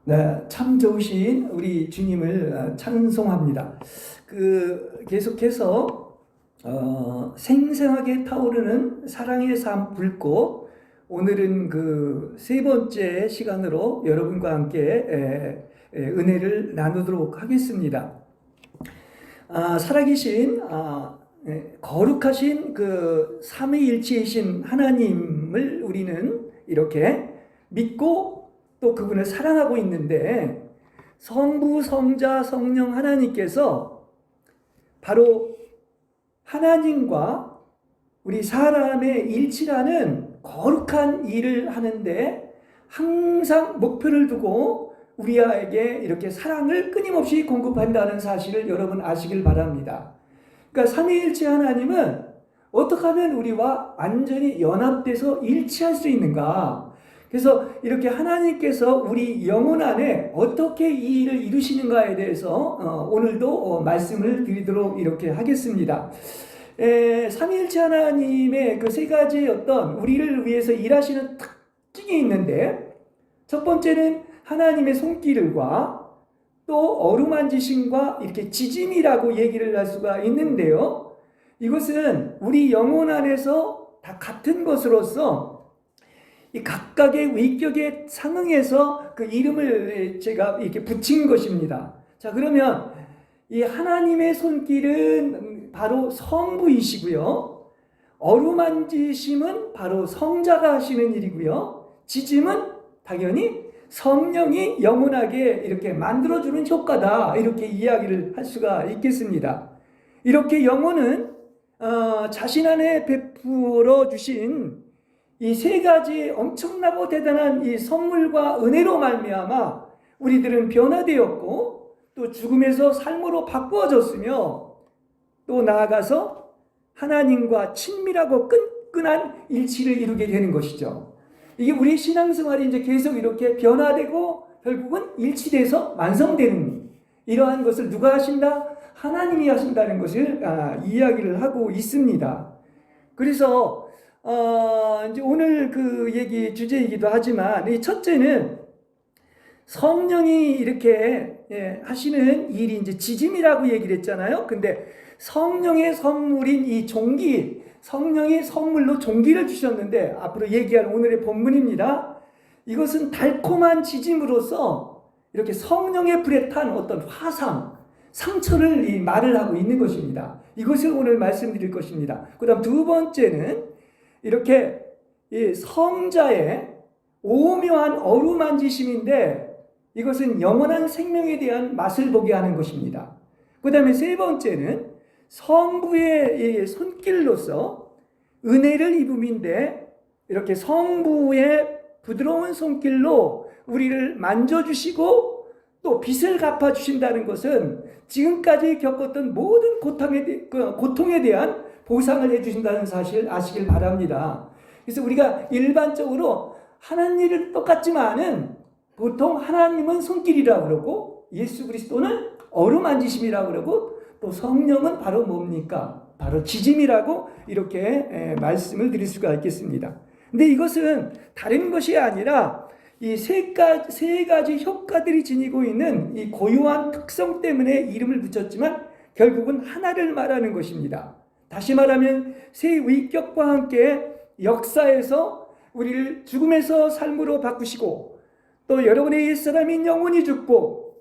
네, 참 좋으신 우리 주님을 찬송합니다. 계속해서 생생하게 타오르는 사랑의 삶 불꽃, 오늘은 그 세 번째 시간으로 여러분과 함께 은혜를 나누도록 하겠습니다. 살아계신 거룩하신 그 삼위일체이신 하나님을 우리는 이렇게 믿고 또 그분을 사랑하고 있는데, 성부, 성자, 성령 하나님께서 바로 하나님과 우리 사람의 일치라는 거룩한 일을 하는데 항상 목표를 두고 우리에게 이렇게 사랑을 끊임없이 공급한다는 사실을 여러분 아시길 바랍니다. 그러니까 삼위일체 하나님은 어떻게 하면 우리와 완전히 연합돼서 일치할 수 있는가? 그래서 이렇게 하나님께서 우리 영혼 안에 어떻게 이 일을 이루시는가에 대해서 오늘도 말씀을 드리도록 이렇게 하겠습니다. 삼위일체 하나님의 그 세 가지 어떤 우리를 위해서 일하시는 특징이 있는데, 첫 번째는 하나님의 손길과 또 어루만지심과 이렇게 지짐이라고 얘기를 할 수가 있는데요, 이것은 우리 영혼 안에서 다 같은 것으로서 이 각각의 위격에 상응해서 그 이름을 제가 이렇게 붙인 것입니다. 자, 그러면 이 하나님의 손길은 바로 성부이시고요, 어루만지심은 바로 성자가 하시는 일이고요, 지짐은 당연히 성령이 영원하게 이렇게 만들어주는 효과다, 이렇게 이야기를 할 수가 있겠습니다. 이렇게 영혼은 자신 안에 베풀어 주신 이 세 가지 엄청나고 대단한 이 선물과 은혜로 말미암아 우리들은 변화되었고 또 죽음에서 삶으로 바꾸어졌으며, 또 나아가서 하나님과 친밀하고 끈끈한 일치를 이루게 되는 것이죠. 이게 우리 신앙생활이 이제 계속 이렇게 변화되고 결국은 일치돼서 완성되는, 이러한 것을 누가 하신다? 하나님이 하신다는 것을 이야기를 하고 있습니다. 그래서 이제 오늘 그 얘기 주제이기도 하지만, 이 첫째는 성령이 이렇게 하시는 일이 이제 지짐이라고 얘기를 했잖아요. 근데 성령의 선물인 이 종기, 성령이 선물로 종기를 주셨는데, 앞으로 얘기할 오늘의 본문입니다. 이것은 달콤한 지짐으로서 이렇게 성령의 불에 탄 어떤 화상, 상처를 말을 하고 있는 것입니다. 이것을 오늘 말씀드릴 것입니다. 그 다음 두 번째는 이렇게 이 성자의 오묘한 어루만지심인데, 이것은 영원한 생명에 대한 맛을 보게 하는 것입니다. 그 다음에 세 번째는 성부의 손길로서 은혜를 입음인데, 이렇게 성부의 부드러운 손길로 우리를 만져주시고 또 빚을 갚아주신다는 것은 지금까지 겪었던 모든 고통에 대한 보상을 해주신다는 사실 아시길 바랍니다. 그래서 우리가 일반적으로 하나님 일은 똑같지만은 보통 하나님은 손길이라고 그러고 예수 그리스도는 어루만지심이라고 그러고 또 성령은 바로 뭡니까? 바로 지짐이라고 이렇게 말씀을 드릴 수가 있겠습니다. 근데 이것은 다른 것이 아니라 이 세 가지 효과들이 지니고 있는 이 고유한 특성 때문에 이름을 붙였지만 결국은 하나를 말하는 것입니다. 다시 말하면 새 위격과 함께 역사에서 우리를 죽음에서 삶으로 바꾸시고, 또 여러분의 옛사람인 영혼이 죽고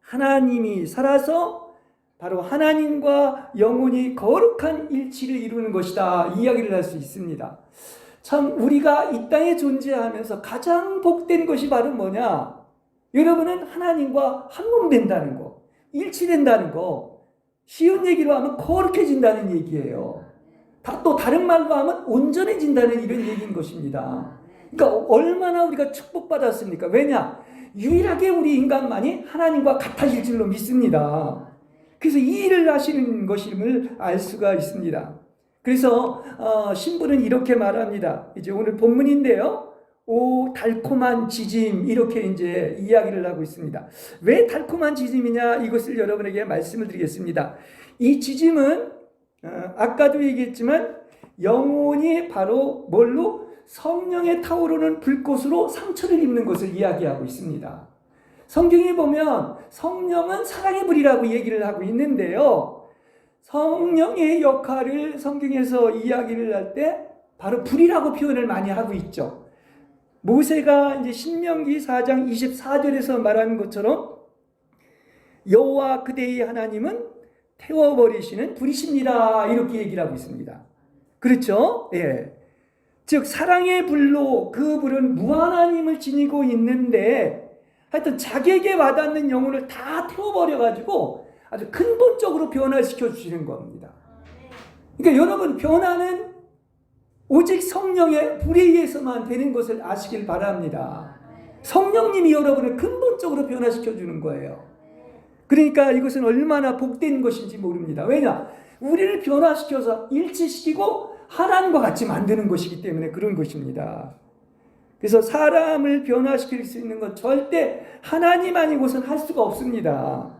하나님이 살아서 바로 하나님과 영혼이 거룩한 일치를 이루는 것이다, 이야기를 할 수 있습니다. 참 우리가 이 땅에 존재하면서 가장 복된 것이 바로 뭐냐? 여러분은 하나님과 한 몸 된다는 거, 일치된다는 거. 쉬운 얘기로 하면 거룩해진다는 얘기예요. 또 다른 말로 하면 온전해진다는 이런 얘기인 것입니다. 그러니까 얼마나 우리가 축복받았습니까? 왜냐? 유일하게 우리 인간만이 하나님과 같아질 줄로 믿습니다. 그래서 이 일을 하시는 것임을 알 수가 있습니다. 그래서 신부는 이렇게 말합니다. 이제 오늘 본문인데요, 오 달콤한 지짐, 이렇게 이제 이야기를 하고 있습니다. 왜 달콤한 지짐이냐, 이것을 여러분에게 말씀을 드리겠습니다. 이 지짐은 아까도 얘기했지만 영혼이 바로 뭘로? 성령의 타오르는 불꽃으로 상처를 입는 것을 이야기하고 있습니다. 성경에 보면 성령은 사랑의 불이라고 얘기를 하고 있는데요. 성령의 역할을 성경에서 이야기를 할 때 바로 불이라고 표현을 많이 하고 있죠. 모세가 이제 신명기 4장 24절에서 말하는 것처럼 여호와 그대의 하나님은 태워버리시는 불이십니다. 이렇게 얘기를 하고 있습니다. 그렇죠? 예. 즉 사랑의 불로 그 불은 무한한 힘을 지니고 있는데 하여튼 자기에게 와닿는 영혼을 다 태워버려가지고 아주 근본적으로 변화시켜 주시는 겁니다. 그러니까 여러분 변화는 오직 성령의 불에 의해서만 되는 것을 아시길 바랍니다. 성령님이 여러분을 근본적으로 변화시켜 주는 거예요. 그러니까 이것은 얼마나 복된 것인지 모릅니다. 왜냐? 우리를 변화시켜서 일치시키고 하나님과 같이 만드는 것이기 때문에 그런 것입니다. 그래서 사람을 변화시킬 수 있는 건 절대 하나님 아니고선 할 수가 없습니다.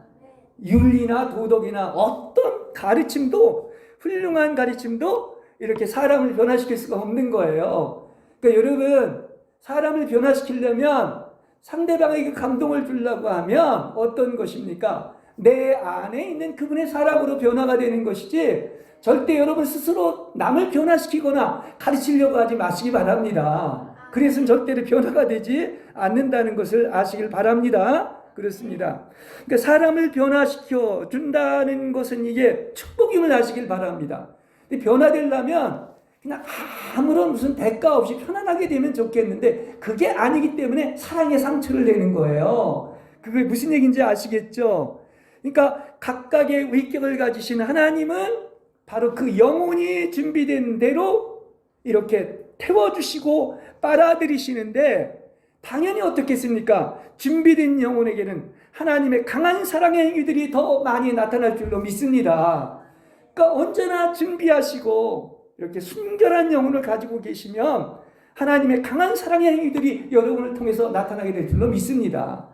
윤리나 도덕이나 어떤 가르침도, 훌륭한 가르침도 이렇게 사람을 변화시킬 수가 없는 거예요. 그러니까 여러분, 사람을 변화시키려면 상대방에게 감동을 주려고 하면 어떤 것입니까? 내 안에 있는 그분의 사랑으로 변화가 되는 것이지 절대 여러분 스스로 남을 변화시키거나 가르치려고 하지 마시기 바랍니다. 그래서는 절대로 변화가 되지 않는다는 것을 아시길 바랍니다. 그렇습니다. 그러니까 사람을 변화시켜 준다는 것은 이게 축복임을 아시길 바랍니다. 근데 변화되려면 그냥 아무런 무슨 대가 없이 편안하게 되면 좋겠는데 그게 아니기 때문에 사랑의 상처를 내는 거예요. 그게 무슨 얘기인지 아시겠죠? 그러니까 각각의 위격을 가지신 하나님은 바로 그 영혼이 준비된 대로 이렇게 태워주시고 빨아들이시는데 당연히 어떻겠습니까? 준비된 영혼에게는 하나님의 강한 사랑의 행위들이 더 많이 나타날 줄로 믿습니다. 그러니까 언제나 준비하시고 이렇게 순결한 영혼을 가지고 계시면 하나님의 강한 사랑의 행위들이 여러분을 통해서 나타나게 될 줄로 믿습니다.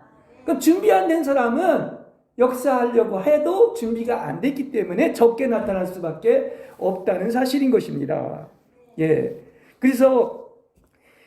그러니까 준비 안 된 사람은 역사하려고 해도 준비가 안 됐기 때문에 적게 나타날 수밖에 없다는 사실인 것입니다. 예. 그래서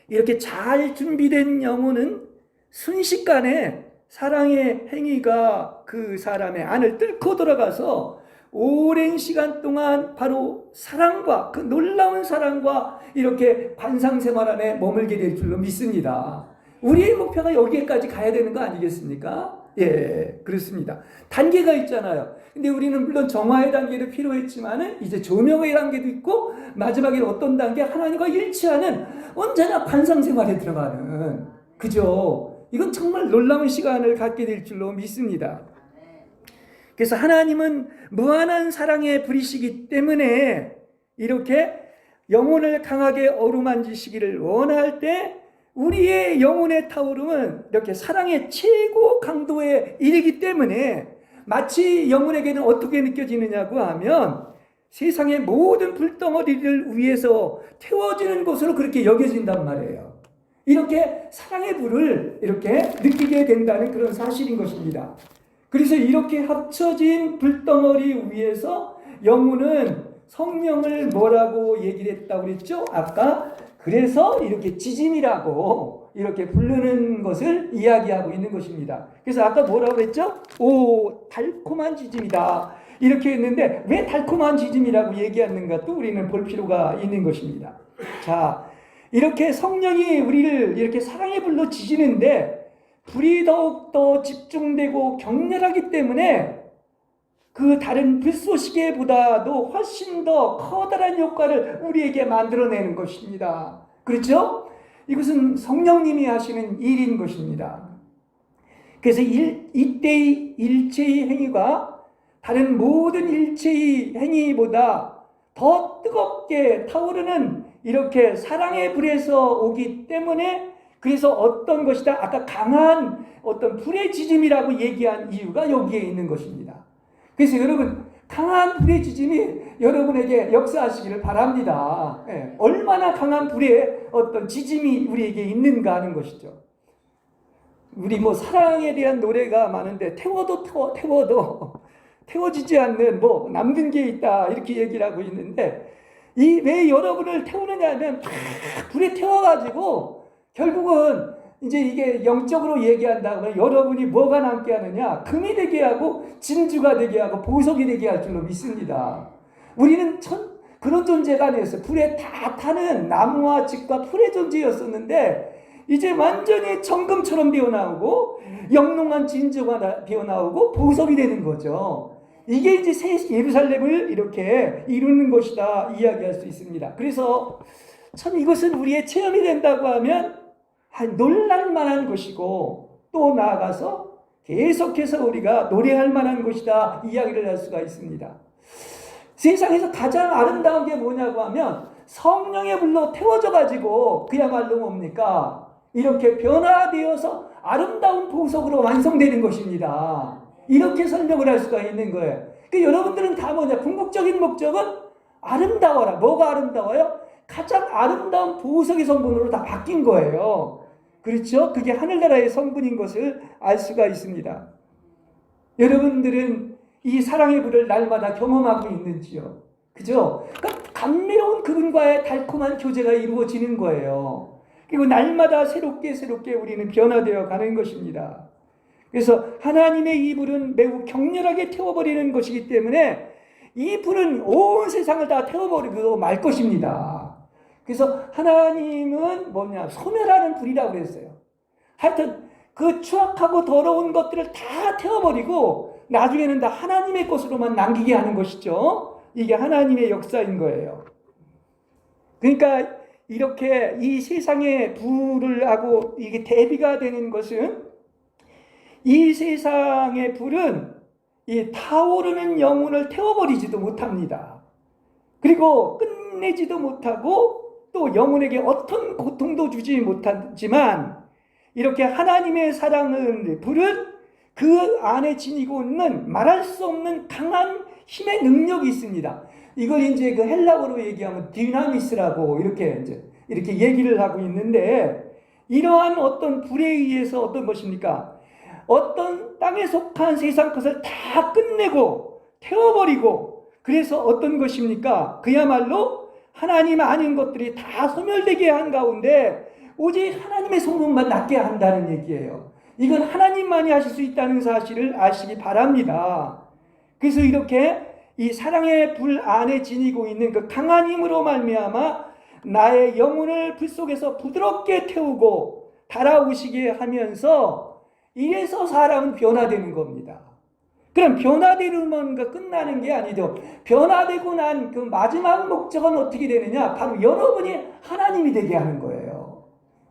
이렇게 잘 준비된 영혼은 순식간에 사랑의 행위가 그 사람의 안을 뚫고 들어가서 오랜 시간 동안 바로 사랑과 그 놀라운 사랑과 이렇게 관상생활 안에 머물게 될 줄로 믿습니다. 우리의 목표가 여기까지 가야 되는 거 아니겠습니까? 예, 그렇습니다. 단계가 있잖아요. 근데 우리는 물론 정화의 단계도 필요했지만은 이제 조명의 단계도 있고 마지막에 어떤 단계 하나님과 일치하는 언제나 관상생활에 들어가는 그죠? 이건 정말 놀라운 시간을 갖게 될 줄로 믿습니다. 그래서 하나님은 무한한 사랑의 불이시기 때문에 이렇게 영혼을 강하게 어루만지시기를 원할 때 우리의 영혼의 타오름은 이렇게 사랑의 최고 강도에 이르기 때문에 마치 영혼에게는 어떻게 느껴지느냐고 하면 세상의 모든 불덩어리를 위해서 태워지는 것으로 그렇게 여겨진단 말이에요. 이렇게 사랑의 불을 이렇게 느끼게 된다는 그런 사실인 것입니다. 그래서 이렇게 합쳐진 불덩어리 위에서 영혼은 성령을 뭐라고 얘기를 했다고 그랬죠? 아까 그래서 이렇게 지짐이라고 이렇게 부르는 것을 이야기하고 있는 것입니다. 그래서 아까 뭐라고 했죠? 오, 달콤한 지짐이다. 이렇게 했는데 왜 달콤한 지짐이라고 얘기하는가 또 우리는 볼 필요가 있는 것입니다. 자, 이렇게 성령이 우리를 이렇게 사랑의 불로 지지는데 불이 더욱더 집중되고 격렬하기 때문에 그 다른 불쏘시개보다도 훨씬 더 커다란 효과를 우리에게 만들어내는 것입니다. 그렇죠? 이것은 성령님이 하시는 일인 것입니다. 그래서 이때의 일체의 행위가 다른 모든 일체의 행위보다 더 뜨겁게 타오르는 이렇게 사랑의 불에서 오기 때문에 그래서 어떤 것이다? 아까 강한 어떤 불의 지짐이라고 얘기한 이유가 여기에 있는 것입니다. 그래서 여러분 강한 불의 지짐이 여러분에게 역사하시기를 바랍니다. 예, 얼마나 강한 불의 어떤 지짐이 우리에게 있는가 하는 것이죠. 우리 뭐 사랑에 대한 노래가 많은데 태워도 태워지지 않는 뭐 남는 게 있다 이렇게 얘기를 하고 있는데 이 왜 여러분을 태우느냐 하면 불에 태워가지고 결국은 이제 이게 영적으로 얘기한다면 여러분이 뭐가 남게 하느냐? 금이 되게 하고 진주가 되게 하고 보석이 되게 할 줄로 믿습니다. 우리는 그런 존재가 아니었어요. 불에 다 타는 나무와 짚과 풀의 존재였었는데 이제 완전히 정금처럼 비어나오고 영롱한 진주가 비어나오고 보석이 되는 거죠. 이게 이제 새 예루살렘을 이렇게 이루는 것이다 이야기할 수 있습니다. 그래서 참 이것은 우리의 체험이 된다고 하면 놀랄 만한 것이고 또 나아가서 계속해서 우리가 노래할 만한 것이다 이야기를 할 수가 있습니다. 세상에서 가장 아름다운 게 뭐냐고 하면 성령의 불로 태워져 가지고 그야말로 뭡니까? 이렇게 변화되어서 아름다운 보석으로 완성되는 것입니다. 이렇게 설명을 할 수가 있는 거예요. 그러니까 여러분들은 다 뭐냐? 궁극적인 목적은 아름다워라. 뭐가 아름다워요? 가장 아름다운 보석의 성분으로 다 바뀐 거예요. 그렇죠? 그게 하늘나라의 성분인 것을 알 수가 있습니다. 여러분들은 이 사랑의 불을 날마다 경험하고 있는지요? 그죠? 그러니까 감미로운 그분과의 달콤한 교제가 이루어지는 거예요. 그리고 날마다 새롭게 우리는 변화되어 가는 것입니다. 그래서 하나님의 이 불은 매우 격렬하게 태워버리는 것이기 때문에 이 불은 온 세상을 다 태워버리고 말 것입니다. 그래서 하나님은 뭐냐? 소멸하는 불이라고 그랬어요. 하여튼 그 추악하고 더러운 것들을 다 태워버리고 나중에는 다 하나님의 것으로만 남기게 하는 것이죠. 이게 하나님의 역사인 거예요. 그러니까 이렇게 이 세상의 불을 하고 이게 대비가 되는 것은 이 세상의 불은 이 타오르는 영혼을 태워버리지도 못합니다. 그리고 끝내지도 못하고 또 영혼에게 어떤 고통도 주지 못하지만 이렇게 하나님의 사랑은 불은 그 안에 지니고 있는 말할 수 없는 강한 힘의 능력이 있습니다. 이걸 이제 그 헬라어로 얘기하면 디나미스라고 이렇게 얘기를 하고 있는데 이러한 어떤 불에 의해서 어떤 것입니까? 어떤 땅에 속한 세상 것을 다 끝내고 태워버리고 그래서 어떤 것입니까? 그야말로 하나님 아닌 것들이 다 소멸되게 한 가운데 오직 하나님의 성품만 낫게 한다는 얘기예요. 이건 하나님만이 하실 수 있다는 사실을 아시기 바랍니다. 그래서 이렇게 이 사랑의 불 안에 지니고 있는 그 강한 힘으로 말미암아 나의 영혼을 불 속에서 부드럽게 태우고 달아오시게 하면서 이래서 사람은 변화되는 겁니다. 그럼 변화되는 뭔가 끝나는 게 아니죠. 변화되고 난 그 마지막 목적은 어떻게 되느냐? 바로 여러분이 하나님이 되게 하는 거예요.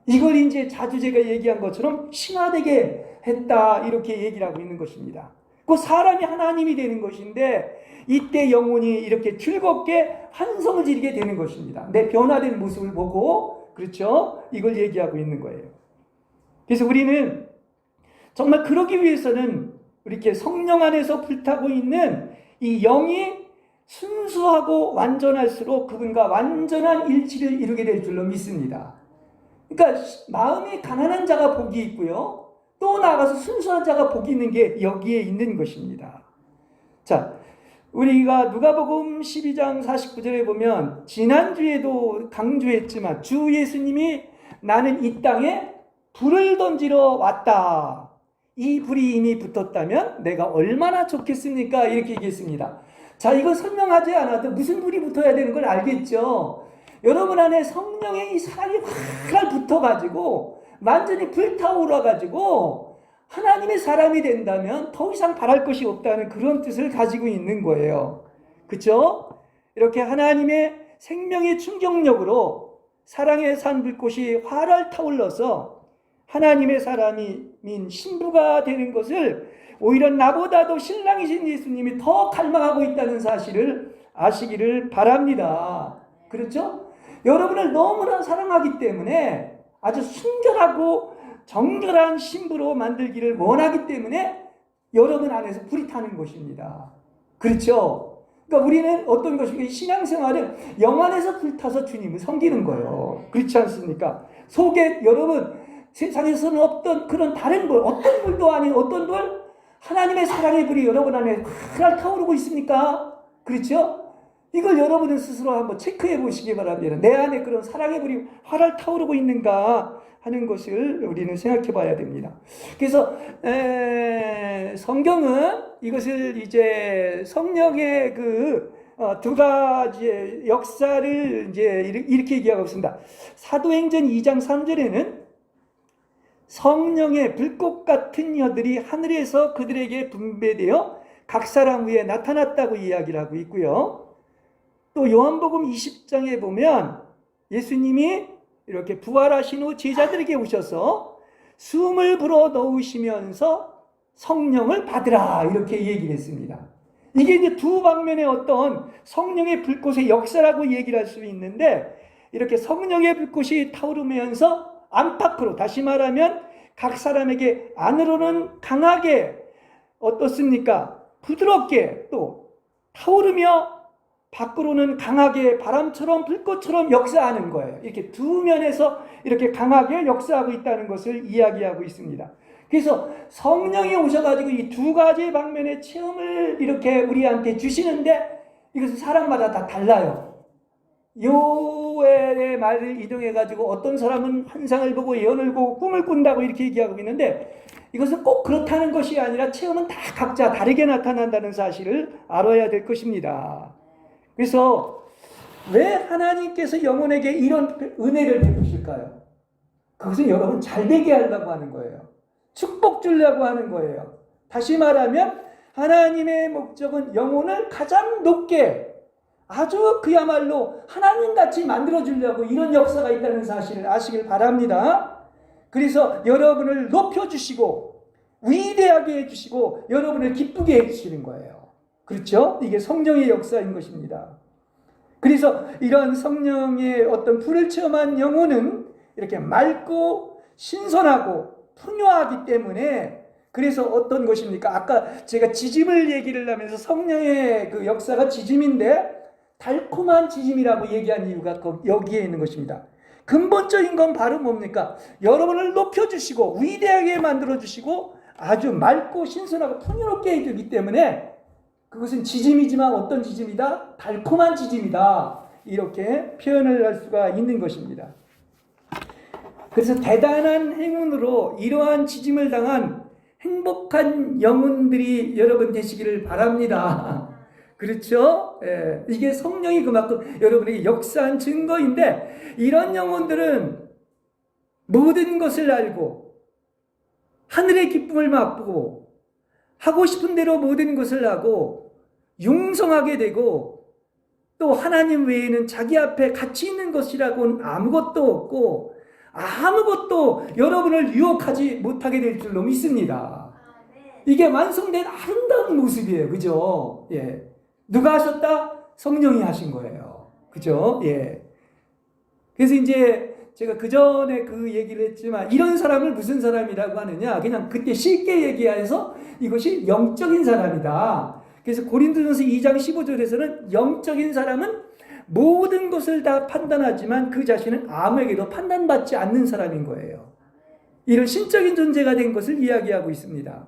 이걸 이제 자주 제가 얘기한 것처럼 신화되게 했다 이렇게 얘기를 하고 있는 것입니다. 그 사람이 하나님이 되는 것인데 이때 영혼이 이렇게 즐겁게 환성을 지르게 되는 것입니다. 내 변화된 모습을 보고 그렇죠? 이걸 얘기하고 있는 거예요. 그래서 우리는 정말 그러기 위해서는 이렇게 성령 안에서 불타고 있는 이 영이 순수하고 완전할수록 그분과 완전한 일치를 이루게 될 줄로 믿습니다. 그러니까 마음이 가난한 자가 복이 있고요. 또 나아가서 순수한 자가 복이 있는 게 여기에 있는 것입니다. 자, 우리가 누가복음 12장 49절에 보면 지난주에도 강조했지만 주 예수님이 나는 이 땅에 불을 던지러 왔다. 이 불이 이미 붙었다면 내가 얼마나 좋겠습니까? 이렇게 얘기했습니다. 자, 이거 설명하지 않아도 무슨 불이 붙어야 되는 걸 알겠죠? 여러분 안에 성령의 이 사랑이 확 붙어가지고 완전히 불타오르가지고 하나님의 사람이 된다면 더 이상 바랄 것이 없다는 그런 뜻을 가지고 있는 거예요. 그렇죠? 이렇게 하나님의 생명의 충격력으로 사랑의 산 불꽃이 활활 타올라서 하나님의 사람인 신부가 되는 것을 오히려 나보다도 신랑이신 예수님이 더 갈망하고 있다는 사실을 아시기를 바랍니다. 그렇죠? 여러분을 너무나 사랑하기 때문에 아주 순결하고 정결한 신부로 만들기를 원하기 때문에 여러분 안에서 불이 타는 것입니다. 그렇죠? 그러니까 우리는 어떤 것입니까? 신앙생활은 영 안에서 불타서 주님을 섬기는 거예요. 그렇지 않습니까? 속에 여러분 세상에서는 없던 그런 다른 불, 어떤 불도 아닌 어떤 불? 하나님의 사랑의 불이 여러분 안에 활활 타오르고 있습니까? 그렇죠? 이걸 여러분은 스스로 한번 체크해 보시기 바랍니다. 내 안에 그런 사랑의 불이 활활 타오르고 있는가 하는 것을 우리는 생각해 봐야 됩니다. 그래서 성경은 이것을 이제 성령의 두 가지의 역사를 이제 이렇게 얘기하고 있습니다. 사도행전 2장 3절에는 성령의 불꽃 같은 혀들이 하늘에서 그들에게 분배되어 각 사람 위에 나타났다고 이야기를 하고 있고요. 또 요한복음 20장에 보면 예수님이 이렇게 부활하신 후 제자들에게 오셔서 숨을 불어 넣으시면서 성령을 받으라 이렇게 얘기를 했습니다. 이게 이제 두 방면의 어떤 성령의 불꽃의 역사라고 얘기를 할 수 있는데, 이렇게 성령의 불꽃이 타오르면서 안팎으로, 다시 말하면 각 사람에게 안으로는 강하게 어떻습니까? 부드럽게 또 타오르며 밖으로는 강하게 바람처럼 불꽃처럼 역사하는 거예요. 이렇게 두 면에서 이렇게 강하게 역사하고 있다는 것을 이야기하고 있습니다. 그래서 성령이 오셔가지고 이 두 가지 방면의 체험을 이렇게 우리한테 주시는데, 이것은 사람마다 다 달라요. 요의 말을 이동해가지고 어떤 사람은 환상을 보고 예언을 보고 꿈을 꾼다고 이렇게 얘기하고 있는데, 이것은 꼭 그렇다는 것이 아니라 체험은 다 각자 다르게 나타난다는 사실을 알아야 될 것입니다. 그래서 왜 하나님께서 영혼에게 이런 은혜를 베푸실까요? 그것은 여러분 잘 되게 하려고 하는 거예요. 축복 주려고 하는 거예요. 다시 말하면 하나님의 목적은 영혼을 가장 높게, 아주 그야말로 하나님같이 만들어주려고 이런 역사가 있다는 사실을 아시길 바랍니다. 그래서 여러분을 높여주시고 위대하게 해주시고 여러분을 기쁘게 해주시는 거예요. 그렇죠? 이게 성령의 역사인 것입니다. 그래서 이런 성령의 어떤 불을 체험한 영혼은 이렇게 맑고 신선하고 풍요하기 때문에, 그래서 어떤 것입니까? 아까 제가 지짐을 얘기를 하면서 성령의 그 역사가 지짐인데 달콤한 지짐이라고 얘기한 이유가 여기에 있는 것입니다. 근본적인 건 바로 뭡니까? 여러분을 높여주시고 위대하게 만들어주시고 아주 맑고 신선하고 풍요롭게 해주기 때문에 그것은 지짐이지만 어떤 지짐이다? 달콤한 지짐이다. 이렇게 표현을 할 수가 있는 것입니다. 그래서 대단한 행운으로 이러한 지짐을 당한 행복한 영혼들이 여러분 되시기를 바랍니다. 그렇죠? 예, 이게 성령이 그만큼 여러분에게 역사한 증거인데, 이런 영혼들은 모든 것을 알고 하늘의 기쁨을 맛보고 하고 싶은 대로 모든 것을 하고 융성하게 되고, 또 하나님 외에는 자기 앞에 가치 있는 것이라고는 아무것도 없고 아무것도 여러분을 유혹하지 못하게 될 줄로 믿습니다. 이게 완성된 아름다운 모습이에요. 그죠? 예. 누가 하셨다? 성령이 하신 거예요. 그죠? 예. 그래서 이제 제가 그 전에 그 얘기를 했지만, 이런 사람을 무슨 사람이라고 하느냐? 그냥 그때 쉽게 얘기해서 이것이 영적인 사람이다. 그래서 고린도전서 2장 15절에서는 영적인 사람은 모든 것을 다 판단하지만 그 자신은 아무에게도 판단받지 않는 사람인 거예요. 이런 신적인 존재가 된 것을 이야기하고 있습니다.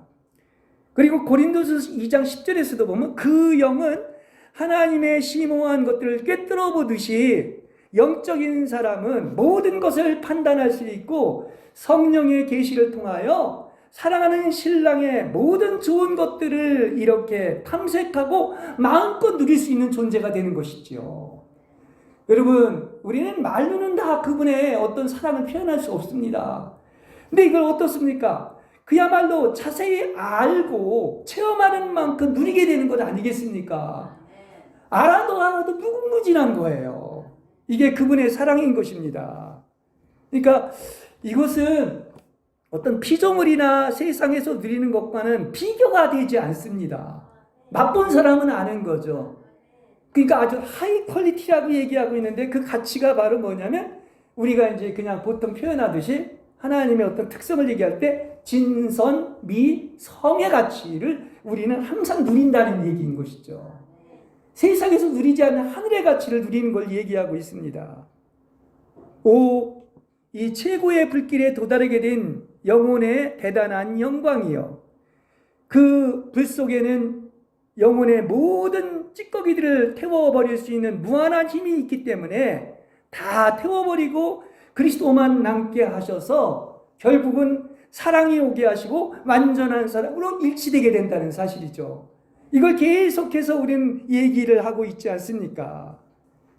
그리고 고린도전서 2장 10절에서도 보면 그 영은 하나님의 심오한 것들을 꿰뚫어 보듯이 영적인 사람은 모든 것을 판단할 수 있고 성령의 계시를 통하여 사랑하는 신랑의 모든 좋은 것들을 이렇게 탐색하고 마음껏 누릴 수 있는 존재가 되는 것이죠. 여러분, 우리는 말로는 다 그분의 어떤 사랑을 표현할 수 없습니다. 근데 이걸 어떻습니까? 그야말로 자세히 알고 체험하는 만큼 누리게 되는 것 아니겠습니까? 알아도 무궁무진한 거예요. 이게 그분의 사랑인 것입니다. 그러니까 이것은 어떤 피조물이나 세상에서 누리는 것과는 비교가 되지 않습니다. 맛본 사람은 아는 거죠. 그러니까 아주 하이 퀄리티라고 얘기하고 있는데, 그 가치가 바로 뭐냐면 우리가 이제 그냥 보통 표현하듯이 하나님의 어떤 특성을 얘기할 때 진선, 미, 성의 가치를 우리는 항상 누린다는 얘기인 것이죠. 세상에서 누리지 않는 하늘의 가치를 누리는 걸 얘기하고 있습니다. 5. 이 최고의 불길에 도달하게 된 영혼의 대단한 영광이요. 그 불 속에는 영혼의 모든 모든 찌꺼기들을 태워버릴 수 있는 무한한 힘이 있기 때문에 다 태워버리고 그리스도만 남게 하셔서 결국은 사랑이 오게 하시고 완전한 사랑으로 일치되게 된다는 사실이죠. 이걸 계속해서 우리는 얘기를 하고 있지 않습니까?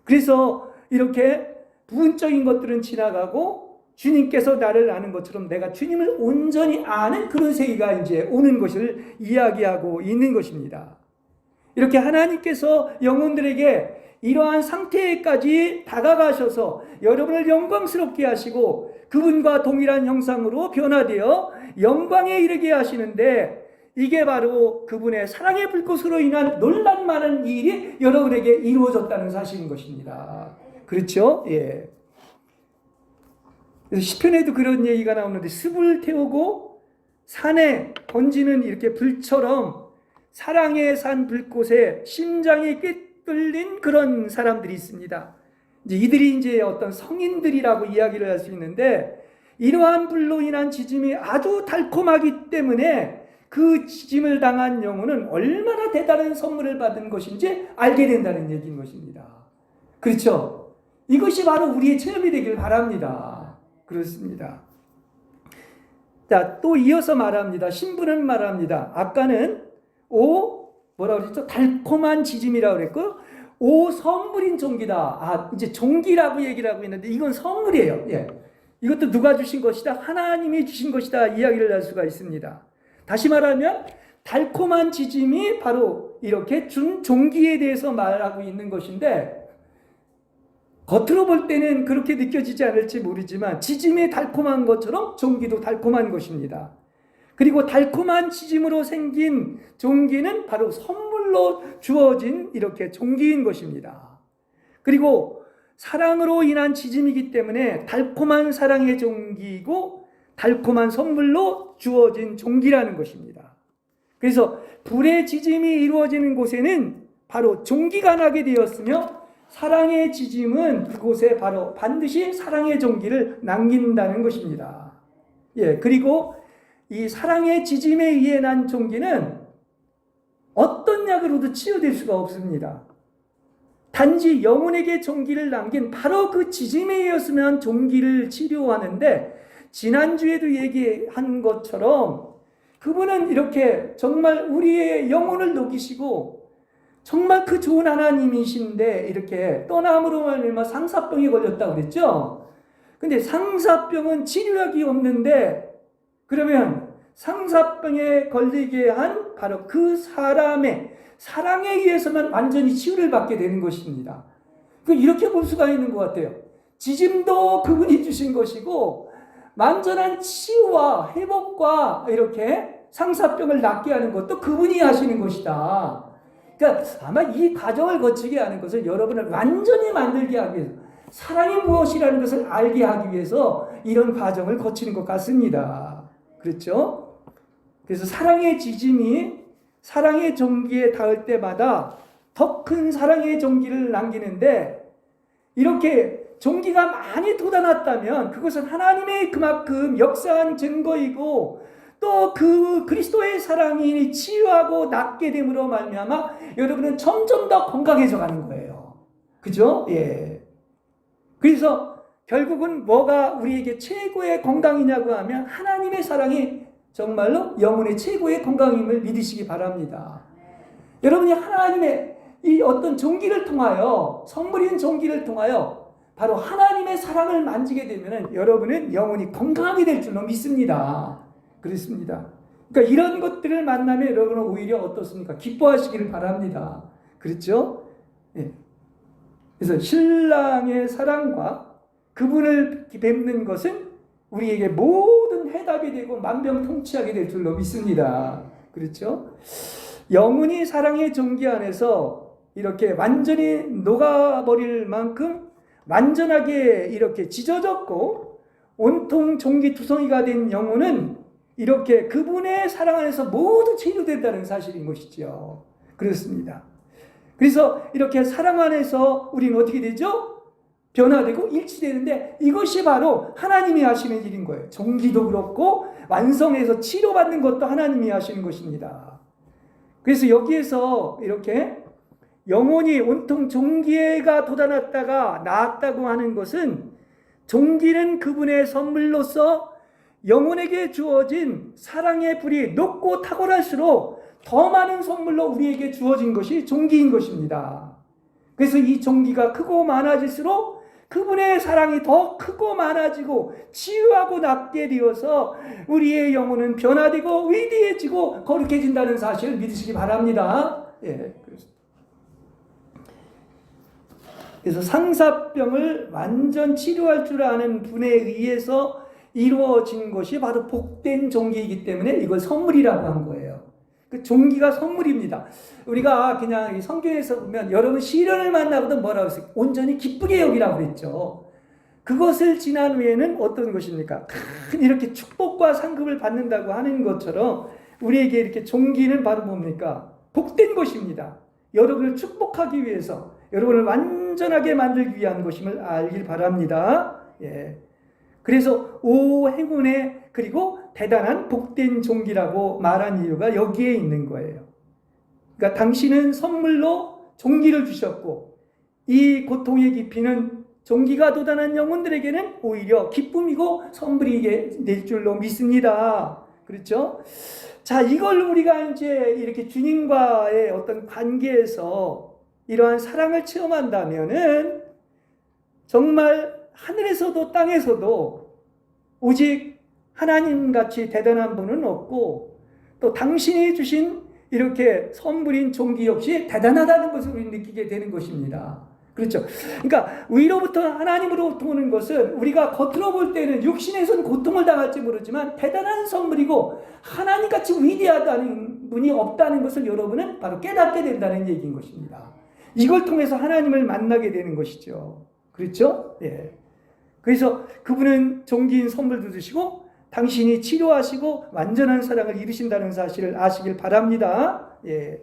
그래서 이렇게 부분적인 것들은 지나가고 주님께서 나를 아는 것처럼 내가 주님을 온전히 아는 그런 세계가 이제 오는 것을 이야기하고 있는 것입니다. 이렇게 하나님께서 영혼들에게 이러한 상태까지 다가가셔서 여러분을 영광스럽게 하시고 그분과 동일한 형상으로 변화되어 영광에 이르게 하시는데, 이게 바로 그분의 사랑의 불꽃으로 인한 놀란 많은 일이 여러분에게 이루어졌다는 사실인 것입니다. 그렇죠? 예. 그래서 시편에도 그런 얘기가 나오는데, 습을 태우고 산에 던지는 이렇게 불처럼 사랑의 산 불꽃에 심장이 꿰뚫린 그런 사람들이 있습니다. 이들이 이제 어떤 성인들이라고 이야기를 할 수 있는데, 이러한 불로 인한 지짐이 아주 달콤하기 때문에 그 지짐을 당한 영혼은 얼마나 대단한 선물을 받은 것인지 알게 된다는 얘기인 것입니다. 그렇죠? 이것이 바로 우리의 체험이 되길 바랍니다. 그렇습니다. 자, 또 이어서 말합니다. 신부는 말합니다. 아까는 뭐라고 그랬죠? 달콤한 지짐이라고 그랬고, 선물인 종기다. 이제 종기라고 얘기를 하고 있는데 이건 선물이에요. 예. 이것도 누가 주신 것이다? 하나님이 주신 것이다. 이야기를 할 수가 있습니다. 다시 말하면 달콤한 지짐이 바로 이렇게 준 종기에 대해서 말하고 있는 것인데, 겉으로 볼 때는 그렇게 느껴지지 않을지 모르지만 지짐이 달콤한 것처럼 종기도 달콤한 것입니다. 그리고 달콤한 지짐으로 생긴 종기는 바로 선물로 주어진 이렇게 종기인 것입니다. 그리고 사랑으로 인한 지짐이기 때문에 달콤한 사랑의 종기이고 달콤한 선물로 주어진 종기라는 것입니다. 그래서 불의 지짐이 이루어지는 곳에는 바로 종기가 나게 되었으며, 사랑의 지짐은 그곳에 바로 반드시 사랑의 종기를 남긴다는 것입니다. 예, 그리고 이 사랑의 지짐에 의해 난 종기는 어떤 약으로도 치유될 수가 없습니다. 단지 영혼에게 종기를 남긴 바로 그 지짐에 의해서만 종기를 치료하는데, 지난주에도 얘기한 것처럼 그분은 이렇게 정말 우리의 영혼을 녹이시고 정말 그 좋은 하나님이신데 이렇게 떠남으로 말미암아 상사병에 걸렸다고 그랬죠. 근데 상사병은 치료약이 없는데, 그러면 상사병에 걸리게 한 바로 그 사람의 사랑에 의해서만 완전히 치유를 받게 되는 것입니다. 이렇게 볼 수가 있는 것 같아요. 지짐도 그분이 주신 것이고 완전한 치유와 회복과 이렇게 상사병을 낫게 하는 것도 그분이 하시는 것이다. 그러니까 아마 이 과정을 거치게 하는 것을 여러분을 완전히 만들게 하기 위해서, 사랑이 무엇이라는 것을 알게 하기 위해서 이런 과정을 거치는 것 같습니다. 그렇죠? 그래서 사랑의 지짐이 사랑의 종기에 닿을 때마다 더 큰 사랑의 종기를 남기는데, 이렇게 종기가 많이 돋아났다면 그것은 하나님의 그만큼 역사한 증거이고, 또 그 그리스도의 사랑이 치유하고 낫게 됨으로 말미암아 여러분은 점점 더 건강해져 가는 거예요. 그죠? 예. 그래서 결국은 뭐가 우리에게 최고의 건강이냐고 하면 하나님의 사랑이 정말로 영혼의 최고의 건강임을 믿으시기 바랍니다. 여러분이 하나님의 이 어떤 종기를 통하여, 선물인 종기를 통하여 바로 하나님의 사랑을 만지게 되면 여러분은 영혼이 건강하게 될 줄로 믿습니다. 그렇습니다. 그러니까 이런 것들을 만나면 여러분은 오히려 어떻습니까? 기뻐하시기를 바랍니다. 그렇죠? 예. 그래서 신랑의 사랑과 그분을 뵙는 것은 우리에게 모든 해답이 되고 만병통치하게 될 줄로 믿습니다. 그렇죠? 영혼이 사랑의 종기 안에서 이렇게 완전히 녹아버릴 만큼 완전하게 이렇게 지져졌고 온통 종기투성이가 된 영혼은 이렇게 그분의 사랑 안에서 모두 치유된다는 사실인 것이죠. 그렇습니다. 그래서 이렇게 사랑 안에서 우리는 어떻게 되죠? 변화되고 일치되는데, 이것이 바로 하나님이 하시는 일인 거예요. 종기도 그렇고 완성해서 치료받는 것도 하나님이 하시는 것입니다. 그래서 여기에서 이렇게 영혼이 온통 종기가 돋아났다가 나았다고 하는 것은 종기는 그분의 선물로서 영혼에게 주어진 사랑의 불이 높고 탁월할수록 더 많은 선물로 우리에게 주어진 것이 종기인 것입니다. 그래서 이 종기가 크고 많아질수록 그분의 사랑이 더 크고 많아지고 치유하고 낫게 되어서 우리의 영혼은 변화되고 위대해지고 거룩해진다는 사실을 믿으시기 바랍니다. 예. 그래서 상사병을 완전 치료할 줄 아는 분에 의해서 이루어진 것이 바로 복된 종기이기 때문에 이걸 선물이라고 한 거예요. 그 종기가 선물입니다. 우리가 그냥 성경에서 보면 여러분 시련을 만나거든 뭐라고 했어요? 온전히 기쁘게 여기라고 그랬죠. 그것을 지난 후에는 어떤 것입니까? 큰 이렇게 축복과 상급을 받는다고 하는 것처럼 우리에게 이렇게 종기는 바로 뭡니까? 복된 것입니다. 여러분을 축복하기 위해서, 여러분을 완전하게 만들기 위한 것임을 알길 바랍니다. 예. 그래서 오 행운의 그리고 대단한 복된 종기라고 말한 이유가 여기에 있는 거예요. 그러니까 당신은 선물로 종기를 주셨고 이 고통의 깊이는 종기가 돋아난 영혼들에게는 오히려 기쁨이고 선물이 될 줄로 믿습니다. 그렇죠? 자, 이걸 우리가 이제 이렇게 주님과의 어떤 관계에서 이러한 사랑을 체험한다면은 정말 하늘에서도 땅에서도 오직 하나님같이 대단한 분은 없고 또 당신이 주신 이렇게 선물인 종기 역시 대단하다는 것을 우리 느끼게 되는 것입니다. 그렇죠? 그러니까 위로부터 하나님으로부터 오는 것은 우리가 겉으로 볼 때는 육신에서는 고통을 당할지 모르지만 대단한 선물이고 하나님같이 위대하다는 분이 없다는 것을 여러분은 바로 깨닫게 된다는 얘기인 것입니다. 이걸 통해서 하나님을 만나게 되는 것이죠. 그렇죠? 예. 그래서 그분은 종기인 선물도 주시고 당신이 치료하시고 완전한 사랑을 이루신다는 사실을 아시길 바랍니다. 예.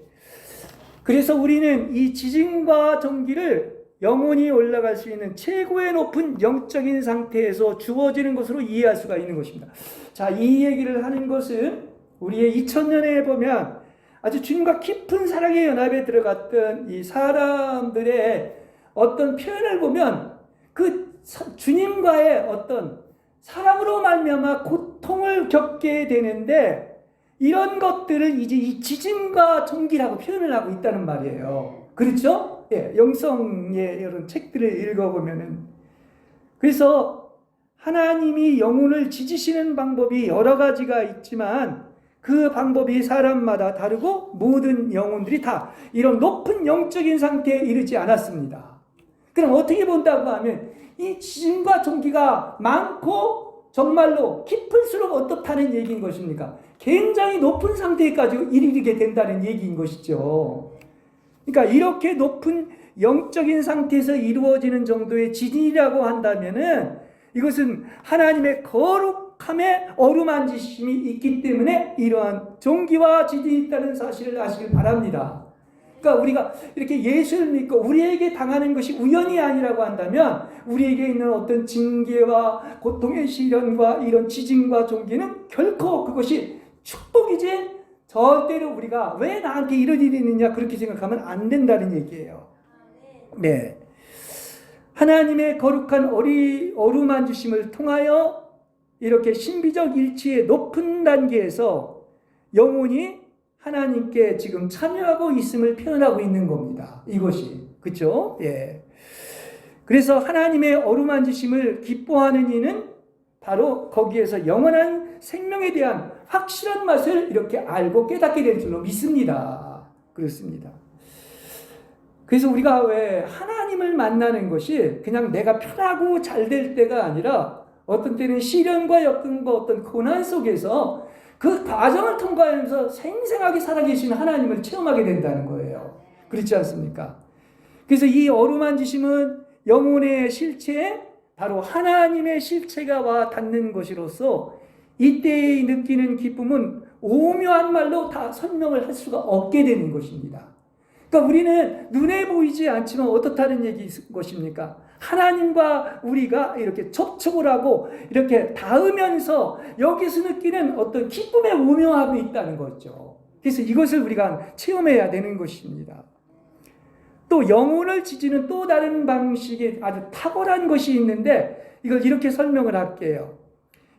그래서 우리는 이 지진과 종기를 영혼이 올라갈 수 있는 최고의 높은 영적인 상태에서 주어지는 것으로 이해할 수가 있는 것입니다. 자, 이 얘기를 하는 것은 우리의 2000년에 보면 아주 주님과 깊은 사랑의 연합에 들어갔던 이 사람들의 어떤 표현을 보면 그 주님과의 어떤 사랑으로 말미암아 고통을 겪게 되는데 이런 것들을 이제 이 지진과 종기라고 표현을 하고 있다는 말이에요. 그렇죠? 예, 영성의 이런 책들을 읽어보면은 그래서 하나님이 영혼을 지지시는 방법이 여러 가지가 있지만 그 방법이 사람마다 다르고 모든 영혼들이 다 이런 높은 영적인 상태에 이르지 않았습니다. 그럼 어떻게 본다고 하면 이 지진과 종기가 많고 정말로 깊을수록 어떻다는 얘기인 것입니까? 굉장히 높은 상태까지 이르게 된다는 얘기인 것이죠. 그러니까 이렇게 높은 영적인 상태에서 이루어지는 정도의 지진이라고 한다면은 이것은 하나님의 거룩함에 어루만지심이 있기 때문에 이러한 종기와 지진이 있다는 사실을 아시길 바랍니다. 그러니까 우리가 이렇게 예수를 믿고 우리에게 당하는 것이 우연이 아니라고 한다면 우리에게 있는 어떤 징계와 고통의 시련과 이런 지진과 종기는 결코 그것이 축복이지 절대로 우리가 왜 나한테 이런 일이 있느냐 그렇게 생각하면 안 된다는 얘기예요. 네. 하나님의 거룩한 어루만지심을 통하여 이렇게 신비적 일치의 높은 단계에서 영혼이 하나님께 지금 참여하고 있음을 표현하고 있는 겁니다. 이것이. 그렇죠? 예. 그래서 하나님의 어루만지심을 기뻐하는 이는 바로 거기에서 영원한 생명에 대한 확실한 맛을 이렇게 알고 깨닫게 될 줄로 믿습니다. 그렇습니다. 그래서 우리가 왜 하나님을 만나는 것이 그냥 내가 편하고 잘 될 때가 아니라 어떤 때는 시련과 역경과 어떤 고난 속에서 그 과정을 통과하면서 생생하게 살아계시는 하나님을 체험하게 된다는 거예요. 그렇지 않습니까? 그래서 이 어루만지심은 영혼의 실체에 바로 하나님의 실체가 와 닿는 것이로서 이때에 느끼는 기쁨은 오묘한 말로 다 설명을 할 수가 없게 되는 것입니다. 그러니까 우리는 눈에 보이지 않지만 어떻다는 얘기인 것입니까? 하나님과 우리가 이렇게 접촉을 하고 이렇게 닿으면서 여기서 느끼는 어떤 기쁨의 오묘함이 있다는 거죠. 그래서 이것을 우리가 체험해야 되는 것입니다. 또 영혼을 지지는 또 다른 방식의 아주 탁월한 것이 있는데 이걸 이렇게 설명을 할게요.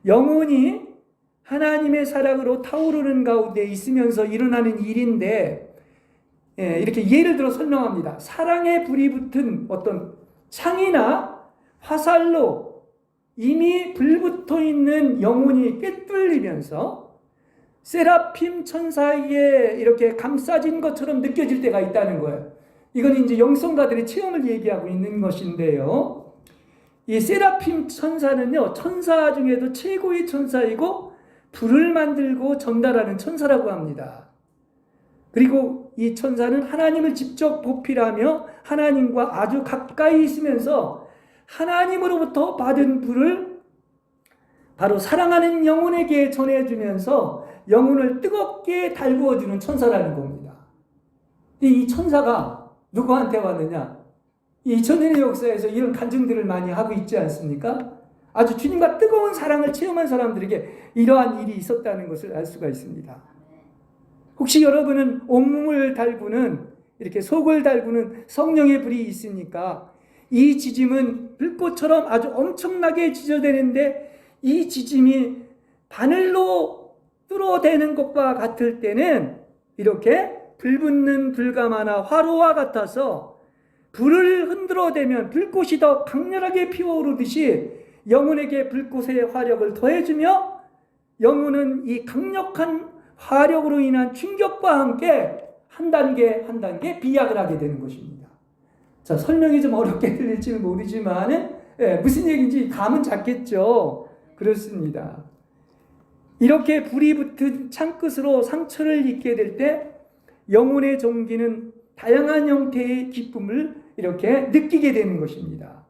영혼이 하나님의 사랑으로 타오르는 가운데 있으면서 일어나는 일인데, 이렇게 예를 들어 설명합니다. 사랑의 불이 붙은 어떤 창이나 화살로 이미 불붙어 있는 영혼이 꿰뚫리면서 세라핌 천사에게 이렇게 감싸진 것처럼 느껴질 때가 있다는 거예요. 이건 이제 영성가들의 체험을 얘기하고 있는 것인데요. 이 세라핌 천사는요, 천사 중에도 최고의 천사이고 불을 만들고 전달하는 천사라고 합니다. 그리고 이 천사는 하나님을 직접 보필하며 하나님과 아주 가까이 있으면서 하나님으로부터 받은 불을 바로 사랑하는 영혼에게 전해주면서 영혼을 뜨겁게 달구어주는 천사라는 겁니다. 이 천사가 누구한테 왔느냐? 이 2000년의 역사에서 이런 간증들을 많이 하고 있지 않습니까? 아주 주님과 뜨거운 사랑을 체험한 사람들에게 이러한 일이 있었다는 것을 알 수가 있습니다. 혹시 여러분은 온몸을 달구는, 이렇게 속을 달구는 성령의 불이 있으니까 이 지짐은 불꽃처럼 아주 엄청나게 지져대는데 이 지짐이 바늘로 뚫어대는 것과 같을 때는 이렇게 불붙는 불가마나 화로와 같아서 불을 흔들어대면 불꽃이 더 강렬하게 피어오르듯이 영혼에게 불꽃의 화력을 더해주며 영혼은 이 강력한 화력으로 인한 충격과 함께 한 단계 한 단계 비약을 하게 되는 것입니다. 자, 설명이 좀 어렵게 들릴지는 모르지만 무슨 얘기인지 감은 잡겠죠. 그렇습니다. 이렇게 불이 붙은 창끝으로 상처를 입게 될 때 영혼의 종기는 다양한 형태의 기쁨을 이렇게 느끼게 되는 것입니다.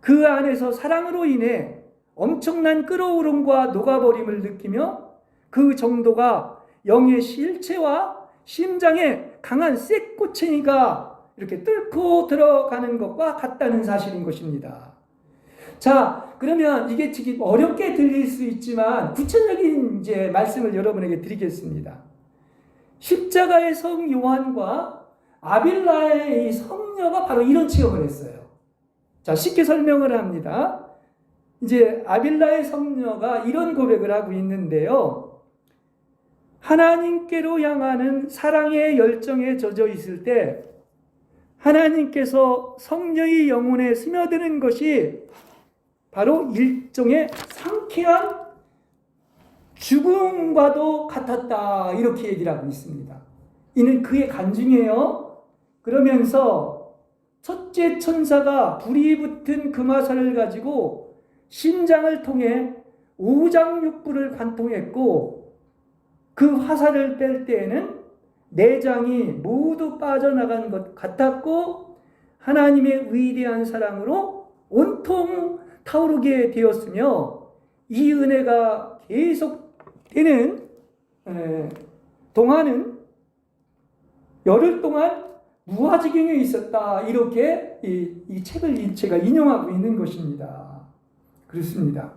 그 안에서 사랑으로 인해 엄청난 끓어오름과 녹아버림을 느끼며 그 정도가 영의 실체와 심장에 강한 쇳꼬챙이가 이렇게 뚫고 들어가는 것과 같다는 사실인 것입니다. 자, 그러면 이게 지금 어렵게 들릴 수 있지만 구체적인 이제 말씀을 여러분에게 드리겠습니다. 십자가의 성 요한과 아빌라의 이 성녀가 바로 이런 체험을 했어요. 자, 쉽게 설명을 합니다. 이제 아빌라의 성녀가 이런 고백을 하고 있는데요. 하나님께로 향하는 사랑의 열정에 젖어 있을 때 하나님께서 성녀의 영혼에 스며드는 것이 바로 일종의 상쾌한 죽음과도 같았다, 이렇게 얘기를 하고 있습니다. 이는 그의 간증이에요. 그러면서 첫째 천사가 불이 붙은 금화살을 가지고 심장을 통해 오장육부를 관통했고 그 화살을 뺄 때에는 내장이 모두 빠져나간 것 같았고 하나님의 위대한 사랑으로 온통 타오르게 되었으며 이 은혜가 계속되는 동안은 열흘 동안 무아지경에 있었다, 이렇게 이 책을 제가 인용하고 있는 것입니다. 그렇습니다.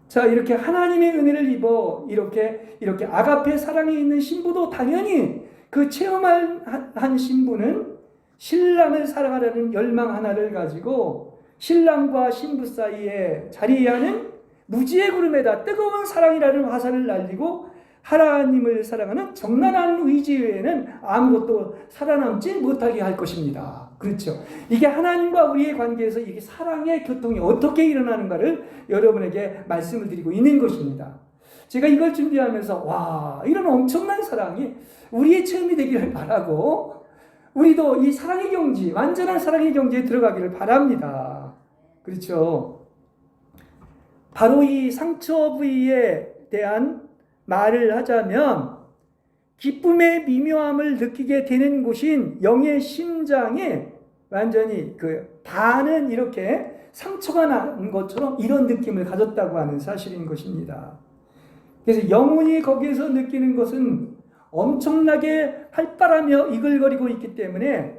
자, 이렇게 하나님의 은혜를 입어 이렇게 아가페 사랑이 있는 신부도 당연히 그 체험한 신부는 신랑을 사랑하려는 열망 하나를 가지고 신랑과 신부 사이에 자리하는 무지의 구름에다 뜨거운 사랑이라는 화살을 날리고 하나님을 사랑하는 정난한 의지 외에는 아무것도 살아남지 못하게 할 것입니다. 그렇죠. 이게 하나님과 우리의 관계에서 이게 사랑의 교통이 어떻게 일어나는가를 여러분에게 말씀을 드리고 있는 것입니다. 제가 이걸 준비하면서 와, 이런 엄청난 사랑이 우리의 체험이 되기를 바라고 우리도 이 사랑의 경지, 완전한 사랑의 경지에 들어가기를 바랍니다. 그렇죠. 바로 이 상처 부위에 대한 말을 하자면 기쁨의 미묘함을 느끼게 되는 곳인 영의 심장에 완전히 그 반은 이렇게 상처가 난 것처럼 이런 느낌을 가졌다고 하는 사실인 것입니다. 그래서 영혼이 거기에서 느끼는 것은 엄청나게 활발하며 이글거리고 있기 때문에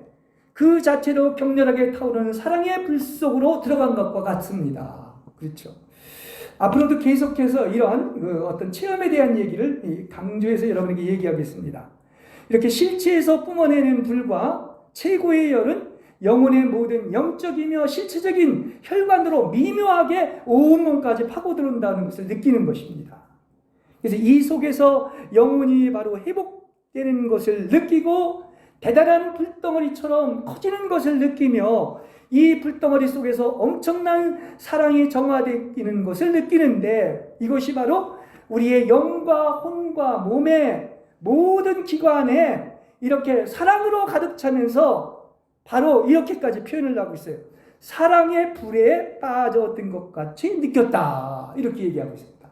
그 자체로 격렬하게 타오르는 사랑의 불 속으로 들어간 것과 같습니다. 그렇죠. 앞으로도 계속해서 이런 어떤 체험에 대한 얘기를 강조해서 여러분에게 얘기하겠습니다. 이렇게 실체에서 뿜어내는 불과 최고의 열은 영혼의 모든 영적이며 실체적인 혈관으로 미묘하게 온몸까지 파고들어온다는 것을 느끼는 것입니다. 그래서 이 속에서 영혼이 바로 회복되는 것을 느끼고 대단한 불덩어리처럼 커지는 것을 느끼며 이 불덩어리 속에서 엄청난 사랑이 정화되는 것을 느끼는데, 이것이 바로 우리의 영과 혼과 몸의 모든 기관에 이렇게 사랑으로 가득 차면서 바로 이렇게까지 표현을 하고 있어요. 사랑의 불에 빠졌던 것 같이 느꼈다, 이렇게 얘기하고 있습니다.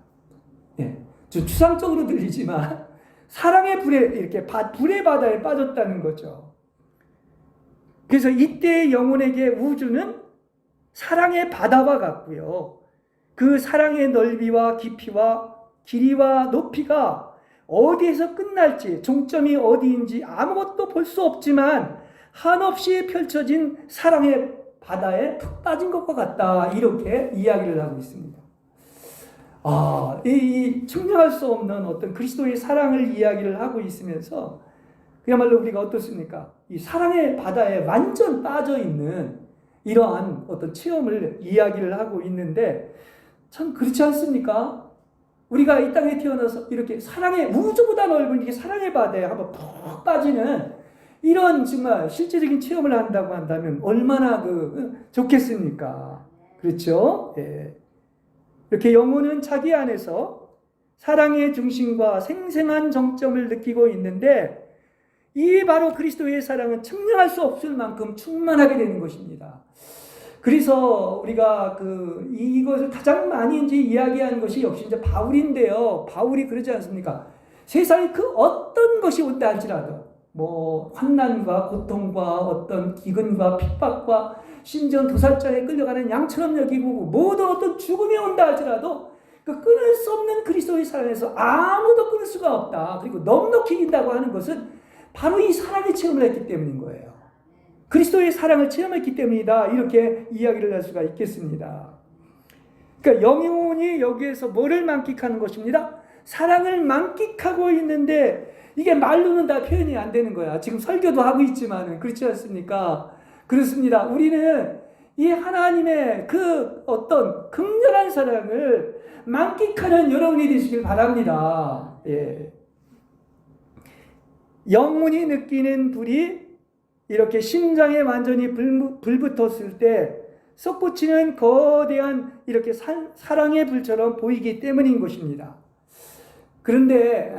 예, 좀 추상적으로 들리지만 사랑의 불에, 이렇게 불의 바다에 빠졌다는 거죠. 그래서 이때 영혼에게 우주는 사랑의 바다와 같고요, 그 사랑의 넓이와 깊이와 길이와 높이가 어디에서 끝날지, 종점이 어디인지 아무것도 볼 수 없지만 한없이 펼쳐진 사랑의 바다에 푹 빠진 것과 같다, 이렇게 이야기를 하고 있습니다. 이 측량할 수 없는 어떤 그리스도의 사랑을 이야기를 하고 있으면서 그야말로 우리가 어떻습니까? 이 사랑의 바다에 완전 빠져 있는 이러한 어떤 체험을 이야기를 하고 있는데, 참 그렇지 않습니까? 우리가 이 땅에 태어나서 이렇게 사랑의, 우주보다 넓은 이렇게 사랑의 바다에 한번 푹 빠지는 이런 정말 실제적인 체험을 한다고 한다면 얼마나 좋겠습니까? 그렇죠? 예. 이렇게 영혼은 자기 안에서 사랑의 중심과 생생한 정점을 느끼고 있는데, 이 바로 그리스도의 사랑은 측량할 수 없을 만큼 충만하게 되는 것입니다. 그래서 우리가 이것을 가장 많이 이제 이야기한 것이 역시 이제 바울인데요. 바울이 그러지 않습니까? 세상에 그 어떤 것이 온다 할지라도, 환난과 고통과 어떤 기근과 핍박과 심지어 도살장에 끌려가는 양처럼 여기고, 모든 어떤 죽음이 온다 할지라도 그 끊을 수 없는 그리스도의 사랑에서 아무도 끊을 수가 없다. 그리고 넉넉히 이긴다고 하는 것은 바로 이 사랑의 체험을 했기 때문인 거예요. 그리스도의 사랑을 체험했기 때문이다, 이렇게 이야기를 할 수가 있겠습니다. 그러니까 영혼이 여기에서 뭐를 만끽하는 것입니다? 사랑을 만끽하고 있는데, 이게 말로는 다 표현이 안 되는 거야. 지금 설교도 하고 있지만 그렇지 않습니까? 그렇습니다. 우리는 이 하나님의 그 어떤 극렬한 사랑을 만끽하는 여러분이 되시길 바랍니다. 예. 영혼이 느끼는 불이 이렇게 심장에 완전히 불붙었을 때 솟구치는 거대한 이렇게 사랑의 불처럼 보이기 때문인 것입니다. 그런데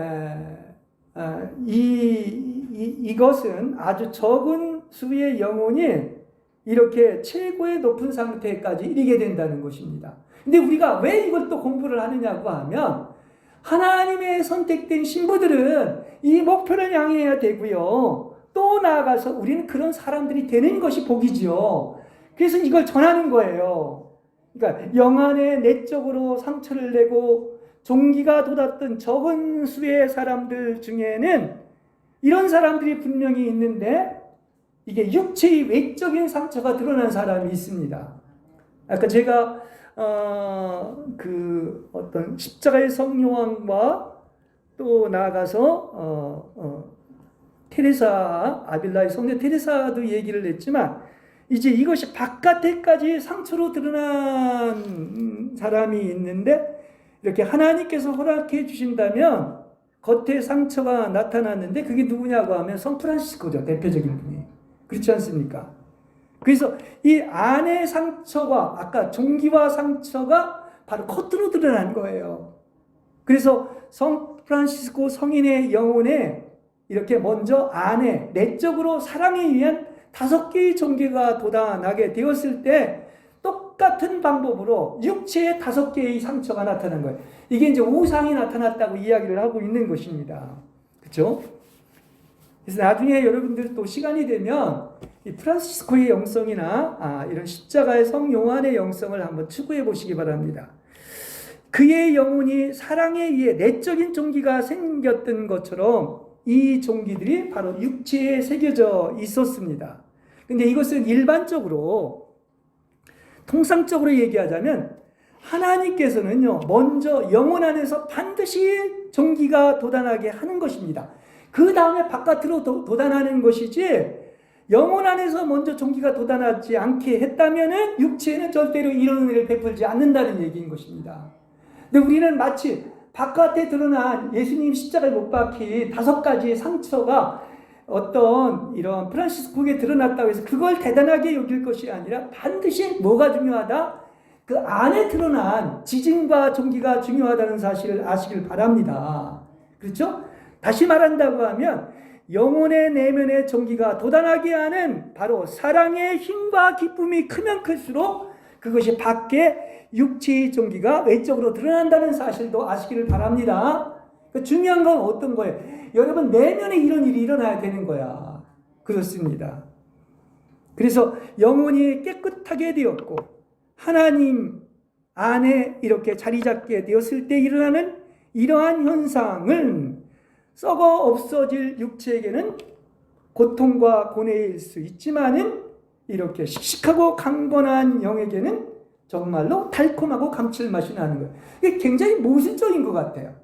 이것은 아주 적은 수의 영혼이 이렇게 최고의 높은 상태까지 이르게 된다는 것입니다. 근데 우리가 왜 이걸 또 공부를 하느냐고 하면, 하나님의 선택된 신부들은 이 목표를 향해야 되고요, 또 나아가서 우리는 그런 사람들이 되는 것이 복이지요. 그래서 이걸 전하는 거예요. 그러니까 영안에 내적으로 상처를 내고 종기가 돋았던 적은 수의 사람들 중에는 이런 사람들이 분명히 있는데, 이게 육체의 외적인 상처가 드러난 사람이 있습니다. 아까 제가 어떤 십자가의 성요한과 또 나아가서 테레사, 아빌라의 성녀 테레사도 얘기를 했지만, 이제 이것이 바깥에까지 상처로 드러난 사람이 있는데, 이렇게 하나님께서 허락해 주신다면 겉에 상처가 나타났는데, 그게 누구냐고 하면 성프란시스코죠. 대표적인 분이. 그렇지 않습니까? 그래서 이 안의 상처가, 아까 종기와 상처가 바로 겉으로 드러난 거예요. 그래서 성프란시스코 성인의 영혼에 이렇게 먼저 안에 내적으로 사랑에 의한 5개의 종기가 돋아나게 되었을 때, 똑같은 방법으로 육체에 5개의 상처가 나타난 거예요. 이게 이제 우상이 나타났다고 이야기를 하고 있는 것입니다. 그렇죠? 그래서 나중에 여러분들 또 시간이 되면 이 프란시스코의 영성이나 이런 십자가의 성 요한의 영성을 한번 추구해 보시기 바랍니다. 그의 영혼이 사랑에 의해 내적인 종기가 생겼던 것처럼 이 종기들이 바로 육체에 새겨져 있었습니다. 근데 이것은 일반적으로, 통상적으로 얘기하자면 하나님께서는요, 먼저 영혼 안에서 반드시 종기가 돋아나게 하는 것입니다. 그 다음에 바깥으로 돋아나는 것이지, 영혼 안에서 먼저 종기가 돋아나지 않게 했다면은 육체는 절대로 이런 은혜를 베풀지 않는다는 얘기인 것입니다. 근데 우리는 마치 바깥에 드러난 예수님 십자가에 못 박힌 5가지의 상처가 어떤 이런 프란시스코에 드러났다고 해서 그걸 대단하게 여길 것이 아니라 반드시 뭐가 중요하다? 그 안에 드러난 지짐과 종기가 중요하다는 사실을 아시길 바랍니다. 그렇죠? 다시 말한다고 하면 영혼의 내면의 종기가 돋아나게 하는 바로 사랑의 힘과 기쁨이 크면 클수록 그것이 밖에 육체의 종기가 외적으로 드러난다는 사실도 아시기를 바랍니다. 중요한 건 어떤 거예요? 여러분 내면에 이런 일이 일어나야 되는 거야. 그렇습니다. 그래서 영혼이 깨끗하게 되었고 하나님 안에 이렇게 자리 잡게 되었을 때 일어나는 이러한 현상은 썩어 없어질 육체에게는 고통과 고뇌일 수 있지만은 이렇게 씩씩하고 강건한 영에게는 정말로 달콤하고 감칠맛이 나는 거예요. 이게 굉장히 모순적인 것 같아요.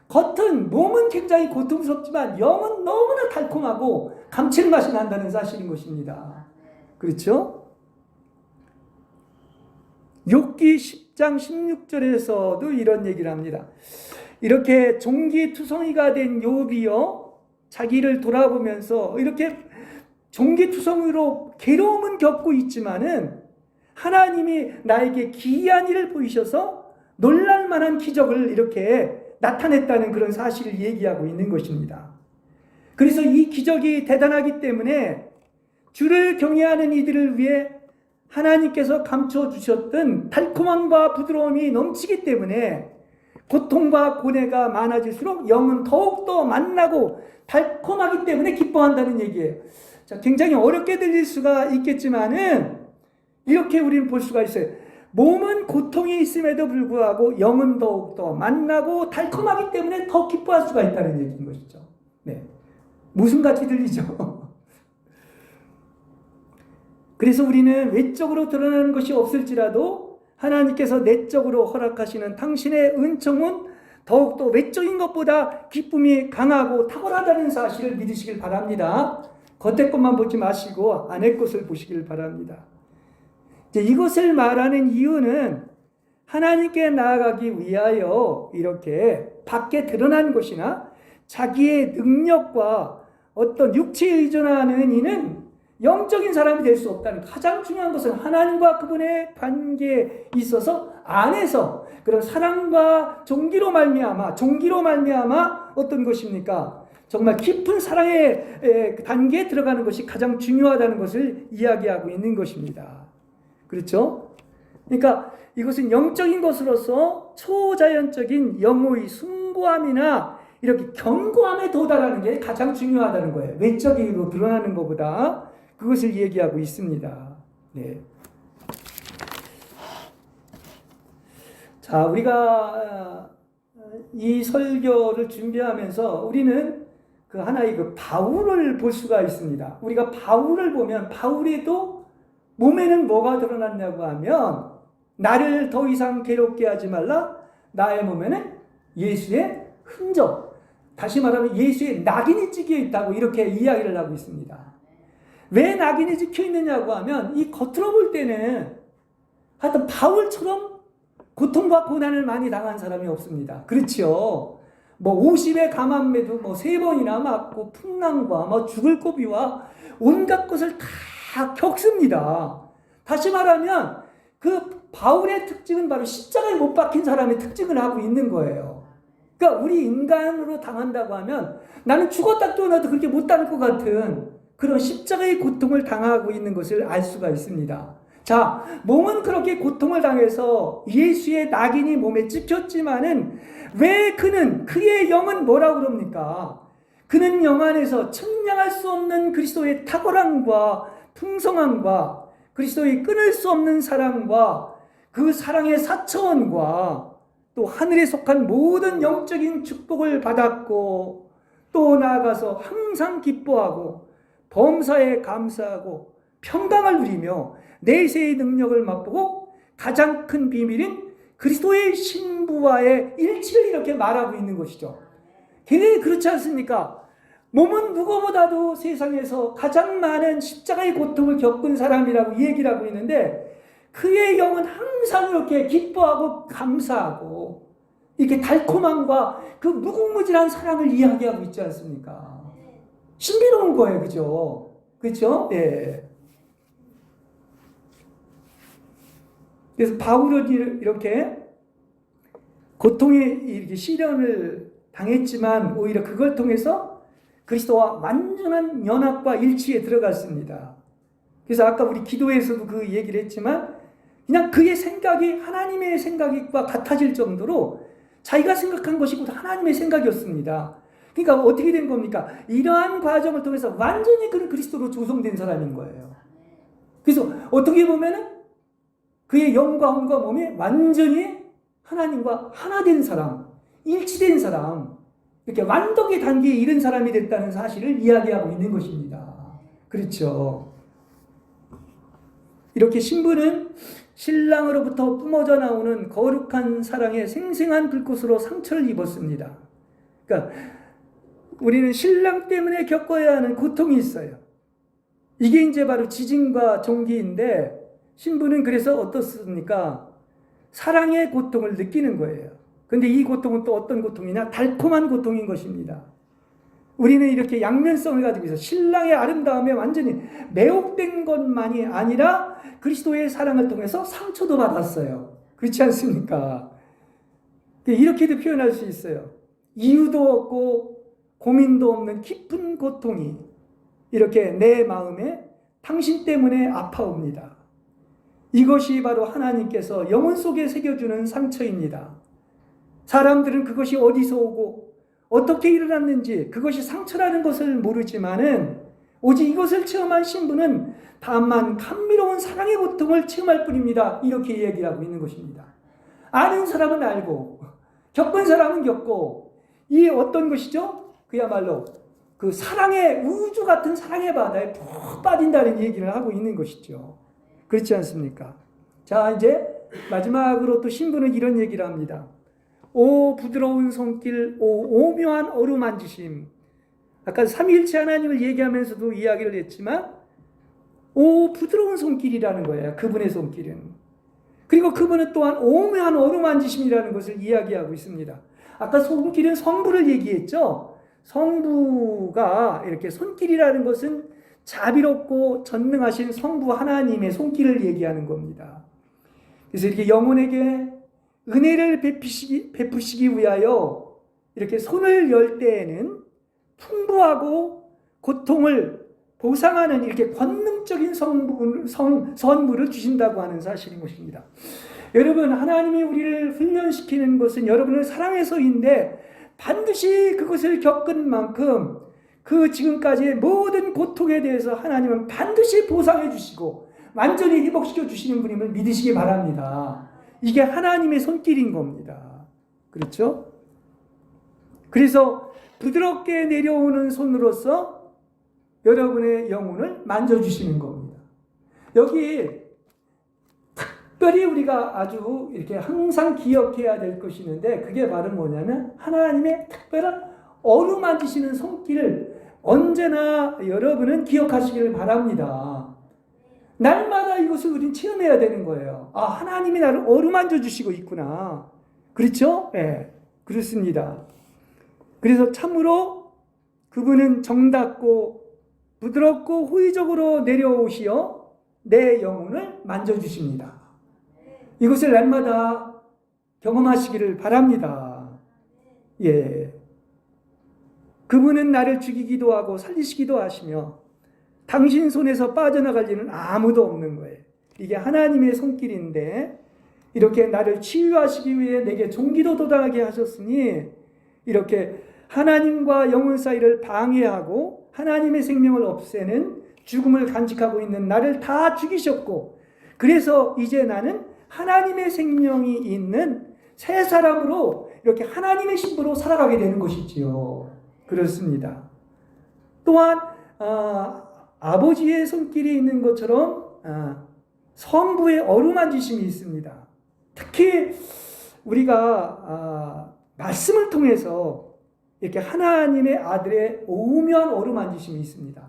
겉은 몸은 굉장히 고통스럽지만 영은 너무나 달콤하고 감칠맛이 난다는 사실인 것입니다. 그렇죠? 욥기 10장 16절에서도 이런 얘기를 합니다. 이렇게 종기투성이가 된 욥이요 자기를 돌아보면서 이렇게 종기투성이로 괴로움은 겪고 있지만은 하나님이 나에게 기이한 일을 보이셔서 놀랄만한 기적을 이렇게 나타냈다는 그런 사실을 얘기하고 있는 것입니다. 그래서 이 기적이 대단하기 때문에 주를 경외하는 이들을 위해 하나님께서 감춰주셨던 달콤함과 부드러움이 넘치기 때문에 고통과 고뇌가 많아질수록 영은 더욱더 만나고 달콤하기 때문에 기뻐한다는 얘기예요. 자, 굉장히 어렵게 들릴 수가 있겠지만은 이렇게 우리는 볼 수가 있어요. 몸은 고통이 있음에도 불구하고 영은 더욱더 만나고 달콤하기 때문에 더 기뻐할 수가 있다는 얘기인 것이죠. 네. 무슨 같이 들리죠? 그래서 우리는 외적으로 드러나는 것이 없을지라도 하나님께서 내적으로 허락하시는 당신의 은총은 더욱더 외적인 것보다 기쁨이 강하고 탁월하다는 사실을 믿으시길 바랍니다. 겉의 것만 보지 마시고 안의 것을 보시길 바랍니다. 이제 이것을 말하는 이유는 하나님께 나아가기 위하여 이렇게 밖에 드러난 것이나 자기의 능력과 어떤 육체에 의존하는 이는 영적인 사람이 될 수 없다는 가장 중요한 것은 하나님과 그분의 관계에 있어서 안에서 그런 사랑과 종기로 말미암아 어떤 것입니까? 정말 깊은 사랑의 단계에 들어가는 것이 가장 중요하다는 것을 이야기하고 있는 것입니다. 그렇죠? 그러니까 이것은 영적인 것으로서 초자연적인 영의 숭고함이나 이렇게 견고함에 도달하는 게 가장 중요하다는 거예요. 외적으로 드러나는 것보다 그것을 얘기하고 있습니다. 네. 자, 우리가 이 설교를 준비하면서 우리는 그 하나의 그 바울을 볼 수가 있습니다. 우리가 바울을 보면 바울에도 몸에는 뭐가 드러났냐고 하면 나를 더 이상 괴롭게 하지 말라. 나의 몸에는 예수의 흔적. 다시 말하면 예수의 낙인이 찍혀 있다고 이렇게 이야기를 하고 있습니다. 왜 낙인이 찍혀 있느냐고 하면 이 겉으로 볼 때는 하여튼 바울처럼 고통과 고난을 많이 당한 사람이 없습니다. 그렇죠? 뭐 50의 감암매도 뭐 3번이나 맞고 풍랑과 뭐 죽을 고비와 온갖 것을 다 겪습니다. 다시 말하면 그 바울의 특징은 바로 십자가에 못 박힌 사람의 특징을 하고 있는 거예요. 그러니까 우리 인간으로 당한다고 하면 나는 죽었다 깨어나도 그렇게 못 당할 것 같은 그런 십자가의 고통을 당하고 있는 것을 알 수가 있습니다. 자, 몸은 그렇게 고통을 당해서 예수의 낙인이 몸에 찍혔지만은 왜 그의 영은 뭐라고 그럽니까? 그는 영 안에서 측량할 수 없는 그리스도의 탁월함과 풍성함과 그리스도의 끊을 수 없는 사랑과 그 사랑의 사차원과 또 하늘에 속한 모든 영적인 축복을 받았고 또 나아가서 항상 기뻐하고 범사에 감사하고 평강을 누리며 내세의 능력을 맛보고 가장 큰 비밀인 그리스도의 신부와의 일치를 이렇게 말하고 있는 것이죠. 굉장히 그렇지 않습니까? 몸은 누구보다도 세상에서 가장 많은 십자가의 고통을 겪은 사람이라고 얘기를 하고 있는데 그의 영은 항상 이렇게 기뻐하고 감사하고 이렇게 달콤함과 그 무궁무진한 사랑을 이야기하고 있지 않습니까? 신비로운 거예요. 그죠? 그죠? 예. 그래서 바울은 이렇게 고통에 이렇게 시련을 당했지만 오히려 그걸 통해서 그리스도와 완전한 연합과 일치에 들어갔습니다. 그래서 아까 우리 기도에서도 그 얘기를 했지만 그냥 그의 생각이 하나님의 생각과 같아질 정도로 자기가 생각한 것이 곧 하나님의 생각이었습니다. 그러니까 어떻게 된 겁니까? 이러한 과정을 통해서 완전히 그는 그리스도로 조성된 사람인 거예요. 그래서 어떻게 보면은 그의 영과 혼과 몸이 완전히 하나님과 하나 된 사람, 일치된 사람, 이렇게 완덕의 단계에 이른 사람이 됐다는 사실을 이야기하고 있는 것입니다. 그렇죠. 이렇게 신부는 신랑으로부터 뿜어져 나오는 거룩한 사랑의 생생한 불꽃으로 상처를 입었습니다. 그러니까 우리는 신랑 때문에 겪어야 하는 고통이 있어요. 이게 이제 바로 지진과 종기인데 신부는 그래서 어떻습니까? 사랑의 고통을 느끼는 거예요. 근데 이 고통은 또 어떤 고통이냐? 달콤한 고통인 것입니다. 우리는 이렇게 양면성을 가지고 있어 신랑의 아름다움에 완전히 매혹된 것만이 아니라 그리스도의 사랑을 통해서 상처도 받았어요. 그렇지 않습니까? 이렇게도 표현할 수 있어요. 이유도 없고 고민도 없는 깊은 고통이 이렇게 내 마음에 당신 때문에 아파옵니다. 이것이 바로 하나님께서 영혼 속에 새겨주는 상처입니다. 사람들은 그것이 어디서 오고 어떻게 일어났는지 그것이 상처라는 것을 모르지만은 오직 이것을 체험한 신부는 다만 감미로운 사랑의 고통을 체험할 뿐입니다. 이렇게 얘기하고 있는 것입니다. 아는 사람은 알고 겪은 사람은 겪고 이 어떤 것이죠? 그야말로 그 사랑의 우주 같은 사랑의 바다에 푹 빠진다는 얘기를 하고 있는 것이죠. 그렇지 않습니까? 자, 이제 마지막으로 또 신부는 이런 얘기를 합니다. 오 부드러운 손길, 오 오묘한 어루만지심. 아까 삼위일체 하나님을 얘기하면서도 이야기를 했지만 오 부드러운 손길이라는 거예요. 그분의 손길은. 그리고 그분은 또한 오묘한 어루만지심이라는 것을 이야기하고 있습니다. 아까 손길은 성부를 얘기했죠. 성부가 이렇게 손길이라는 것은 자비롭고 전능하신 성부 하나님의 손길을 얘기하는 겁니다. 그래서 이렇게 영혼에게 은혜를 베푸시기 위하여 이렇게 손을 열 때에는 풍부하고 고통을 보상하는 이렇게 권능적인 선물을 주신다고 하는 사실인 것입니다. 여러분, 하나님이 우리를 훈련시키는 것은 여러분을 사랑해서인데 반드시 그것을 겪은 만큼 그 지금까지의 모든 고통에 대해서 하나님은 반드시 보상해 주시고 완전히 회복시켜 주시는 분임을 믿으시기 바랍니다. 이게 하나님의 손길인 겁니다. 그렇죠? 그래서 부드럽게 내려오는 손으로서 여러분의 영혼을 만져주시는 겁니다. 여기 특별히 우리가 아주 이렇게 항상 기억해야 될 것이 있는데 그게 바로 뭐냐면 하나님의 특별한 어루만지시는 손길을 언제나 여러분은 기억하시기를 바랍니다. 날마다 이것을 우리는 체험해야 되는 거예요. 아, 하나님이 나를 어루만져 주시고 있구나. 그렇죠? 네, 그렇습니다. 그래서 참으로 그분은 정답고 부드럽고 호의적으로 내려오시어 내 영혼을 만져주십니다. 이것을 날마다 경험하시기를 바랍니다. 예. 그분은 나를 죽이기도 하고 살리시기도 하시며 당신 손에서 빠져나갈 일은 아무도 없는 거예요. 이게 하나님의 손길인데 이렇게 나를 치유하시기 위해 내게 종기도 도달하게 하셨으니 이렇게 하나님과 영혼 사이를 방해하고 하나님의 생명을 없애는 죽음을 간직하고 있는 나를 다 죽이셨고 그래서 이제 나는 하나님의 생명이 있는 새 사람으로 이렇게 하나님의 신부로 살아가게 되는 것이지요. 그렇습니다. 또한 아버지의 손길이 있는 것처럼 성부의 어루만지심이 있습니다. 특히 우리가 말씀을 통해서 이렇게 하나님의 아들의 오묘한 어루만지심이 있습니다.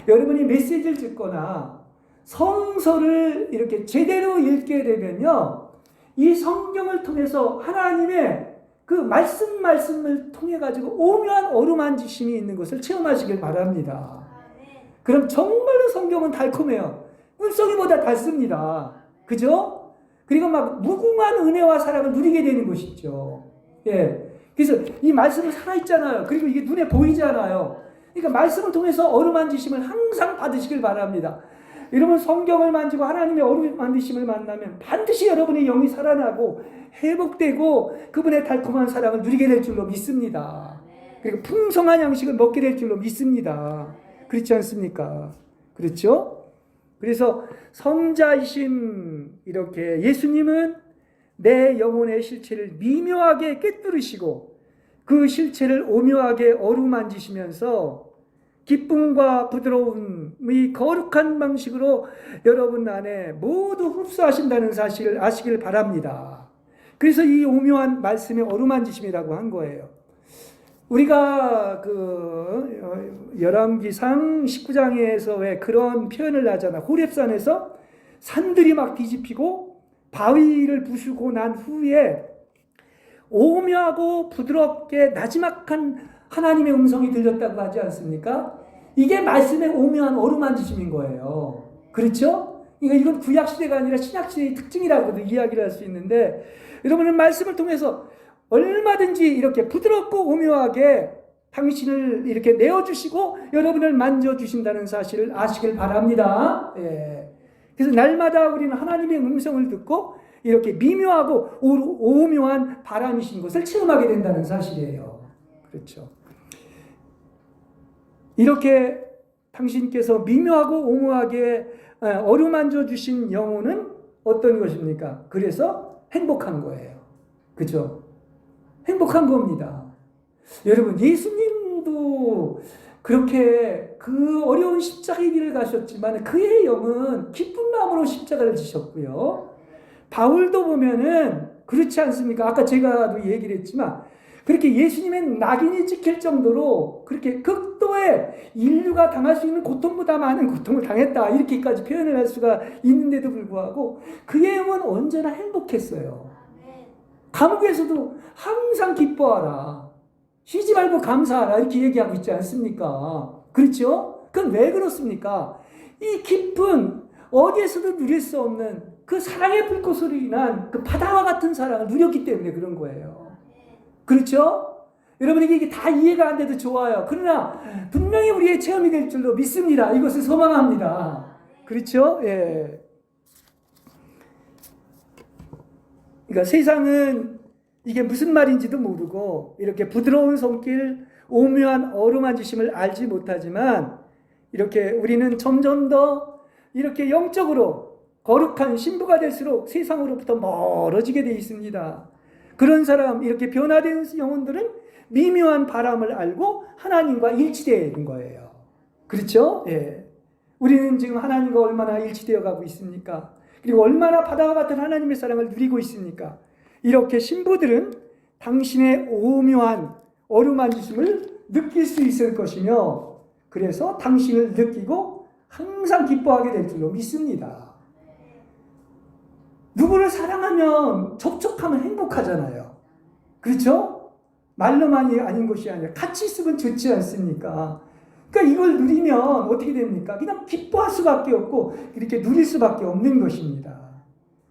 여러분이 메시지를 듣거나 성서를 이렇게 제대로 읽게 되면요, 이 성경을 통해서 하나님의 그 말씀을 통해 가지고 오묘한 어루만지심이 있는 것을 체험하시길 바랍니다. 그럼 정말로 성경은 달콤해요. 꿀송이보다 달습니다. 그죠? 그리고 막 무궁한 은혜와 사랑을 누리게 되는 것이죠. 예. 그래서 이 말씀은 살아있잖아요. 그리고 이게 눈에 보이잖아요. 그러니까 말씀을 통해서 어루만지심을 항상 받으시길 바랍니다. 여러분 성경을 만지고 하나님의 어루만지심을 만나면 반드시 여러분의 영이 살아나고 회복되고 그분의 달콤한 사랑을 누리게 될 줄로 믿습니다. 그리고 풍성한 양식을 먹게 될 줄로 믿습니다. 그렇지 않습니까? 그렇죠? 그래서 성자이신 이렇게 예수님은 내 영혼의 실체를 미묘하게 꿰뚫으시고 그 실체를 오묘하게 어루만지시면서 기쁨과 부드러움의 거룩한 방식으로 여러분 안에 모두 흡수하신다는 사실을 아시길 바랍니다. 그래서 이 오묘한 말씀의 어루만지심이라고 한 거예요. 우리가 열왕기상 19장에서 왜 그런 표현을 하잖아. 호렙산에서 산들이 막 뒤집히고 바위를 부수고 난 후에 오묘하고 부드럽게 나지막한 하나님의 음성이 들렸다고 하지 않습니까? 이게 말씀의 오묘한 어루만지심인 거예요. 그렇죠? 이건 구약시대가 아니라 신약시대의 특징이라고도 이야기를 할 수 있는데, 여러분은 말씀을 통해서 얼마든지 이렇게 부드럽고 오묘하게 당신을 이렇게 내어주시고 여러분을 만져주신다는 사실을 아시길 바랍니다. 예. 그래서 날마다 우리는 하나님의 음성을 듣고 이렇게 미묘하고 오묘한 바람이신 것을 체험하게 된다는 사실이에요. 그렇죠. 이렇게 당신께서 미묘하고 오묘하게 어루만져 주신 영혼은 어떤 것입니까? 그래서 행복한 거예요. 그죠? 행복한 겁니다. 여러분, 예수님도 그렇게 그 어려운 십자가의 길을 가셨지만 그의 영은 기쁜 마음으로 십자가를 지셨고요. 바울도 보면은 그렇지 않습니까? 아까 제가 얘기를 했지만 그렇게 예수님의 낙인이 찍힐 정도로 그렇게 극도의 인류가 당할 수 있는 고통보다 많은 고통을 당했다, 이렇게까지 표현을 할 수가 있는데도 불구하고 그의 영은 언제나 행복했어요. 감옥에서도 항상 기뻐하라, 쉬지 말고 감사하라, 이렇게 얘기하고 있지 않습니까? 그렇죠? 그건 왜 그렇습니까? 이 깊은 어디에서도 누릴 수 없는 그 사랑의 불꽃으로 인한 그 바다와 같은 사랑을 누렸기 때문에 그런 거예요. 그렇죠? 여러분에게 이게 다 이해가 안 돼도 좋아요. 그러나 분명히 우리의 체험이 될 줄로 믿습니다. 이것을 소망합니다. 그렇죠? 예. 그러니까 세상은 이게 무슨 말인지도 모르고 이렇게 부드러운 손길, 오묘한 어루만지심을 알지 못하지만 이렇게 우리는 점점 더 이렇게 영적으로 거룩한 신부가 될수록 세상으로부터 멀어지게 되어 있습니다. 그런 사람, 이렇게 변화된 영혼들은 미묘한 바람을 알고 하나님과 일치되는 거예요. 그렇죠? 예. 우리는 지금 하나님과 얼마나 일치되어 가고 있습니까? 그리고 얼마나 바다와 같은 하나님의 사랑을 누리고 있습니까? 이렇게 신부들은 당신의 오묘한 어루만지심을 느낄 수 있을 것이며, 그래서 당신을 느끼고 항상 기뻐하게 될 줄로 믿습니다. 누구를 사랑하면 접촉하면 행복하잖아요. 그렇죠? 말로만이 아닌 것이 아니라 같이 있으면 좋지 않습니까? 그러니까 이걸 누리면 어떻게 됩니까? 그냥 기뻐할 수밖에 없고 이렇게 누릴 수밖에 없는 것입니다.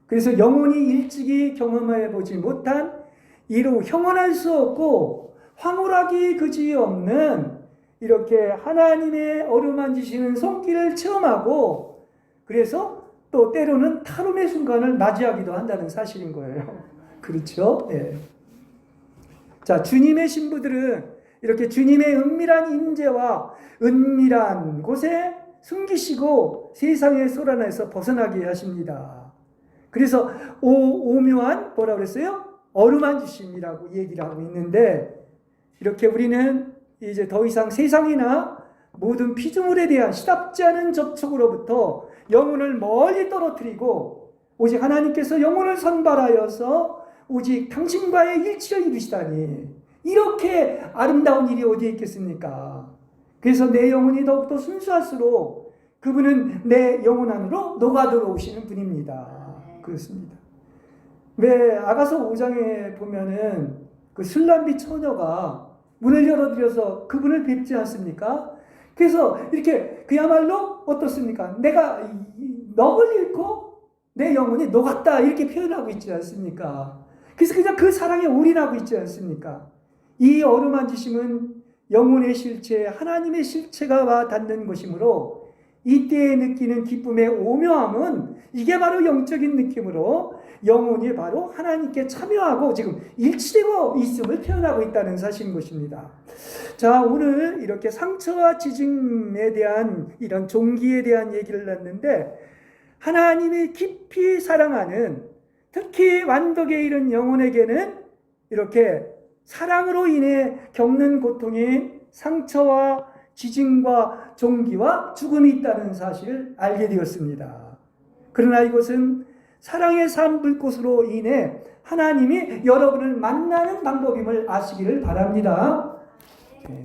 그래서 영혼이 일찍이 경험해 보지 못한 이로 형언할 수 없고 황홀하기 그지없는 이렇게 하나님의 어루만지시는 손길을 체험하고, 그래서 또 때로는 탈움의 순간을 맞이하기도 한다는 사실인 거예요. 그렇죠? 예. 자, 주님의 신부들은 이렇게 주님의 은밀한 임재와 은밀한 곳에 숨기시고 세상의 소란에서 벗어나게 하십니다. 그래서 오묘한 뭐라고 그랬어요? 어루만지심이라고 얘기를 하고 있는데, 이렇게 우리는 이제 더 이상 세상이나 모든 피조물에 대한 시답지 않은 접촉으로부터 영혼을 멀리 떨어뜨리고 오직 하나님께서 영혼을 선발하여서 오직 당신과의 일치를 이루시다니, 이렇게 아름다운 일이 어디에 있겠습니까? 그래서 내 영혼이 더욱더 순수할수록 그분은 내 영혼 안으로 녹아 들어오시는 분입니다. 그렇습니다. 왜 아가서 5장에 보면은 그 술람비 처녀가 문을 열어드려서 그분을 뵙지 않습니까? 그래서 이렇게 그야말로 어떻습니까? 내가 넋을 잃고 내 영혼이 녹았다 이렇게 표현하고 있지 않습니까? 그래서 그냥 그 사랑에 올인하고 있지 않습니까? 이 어루만지심은 영혼의 실체, 하나님의 실체가 와 닿는 것이므로 이때에 느끼는 기쁨의 오묘함은 이게 바로 영적인 느낌으로 영혼이 바로 하나님께 참여하고 지금 일치되고 있음을 표현하고 있다는 사실인 것입니다. 자, 오늘 이렇게 상처와 지짐에 대한 이런 종기에 대한 얘기를 했는데 하나님이 깊이 사랑하는 특히 완덕에 이른 영혼에게는 이렇게 사랑으로 인해 겪는 고통인 상처와 지짐과 종기와 죽음이 있다는 사실을 알게 되었습니다. 그러나 이것은 사랑의 삶 불꽃으로 인해 하나님이 여러분을 만나는 방법임을 아시기를 바랍니다. 네.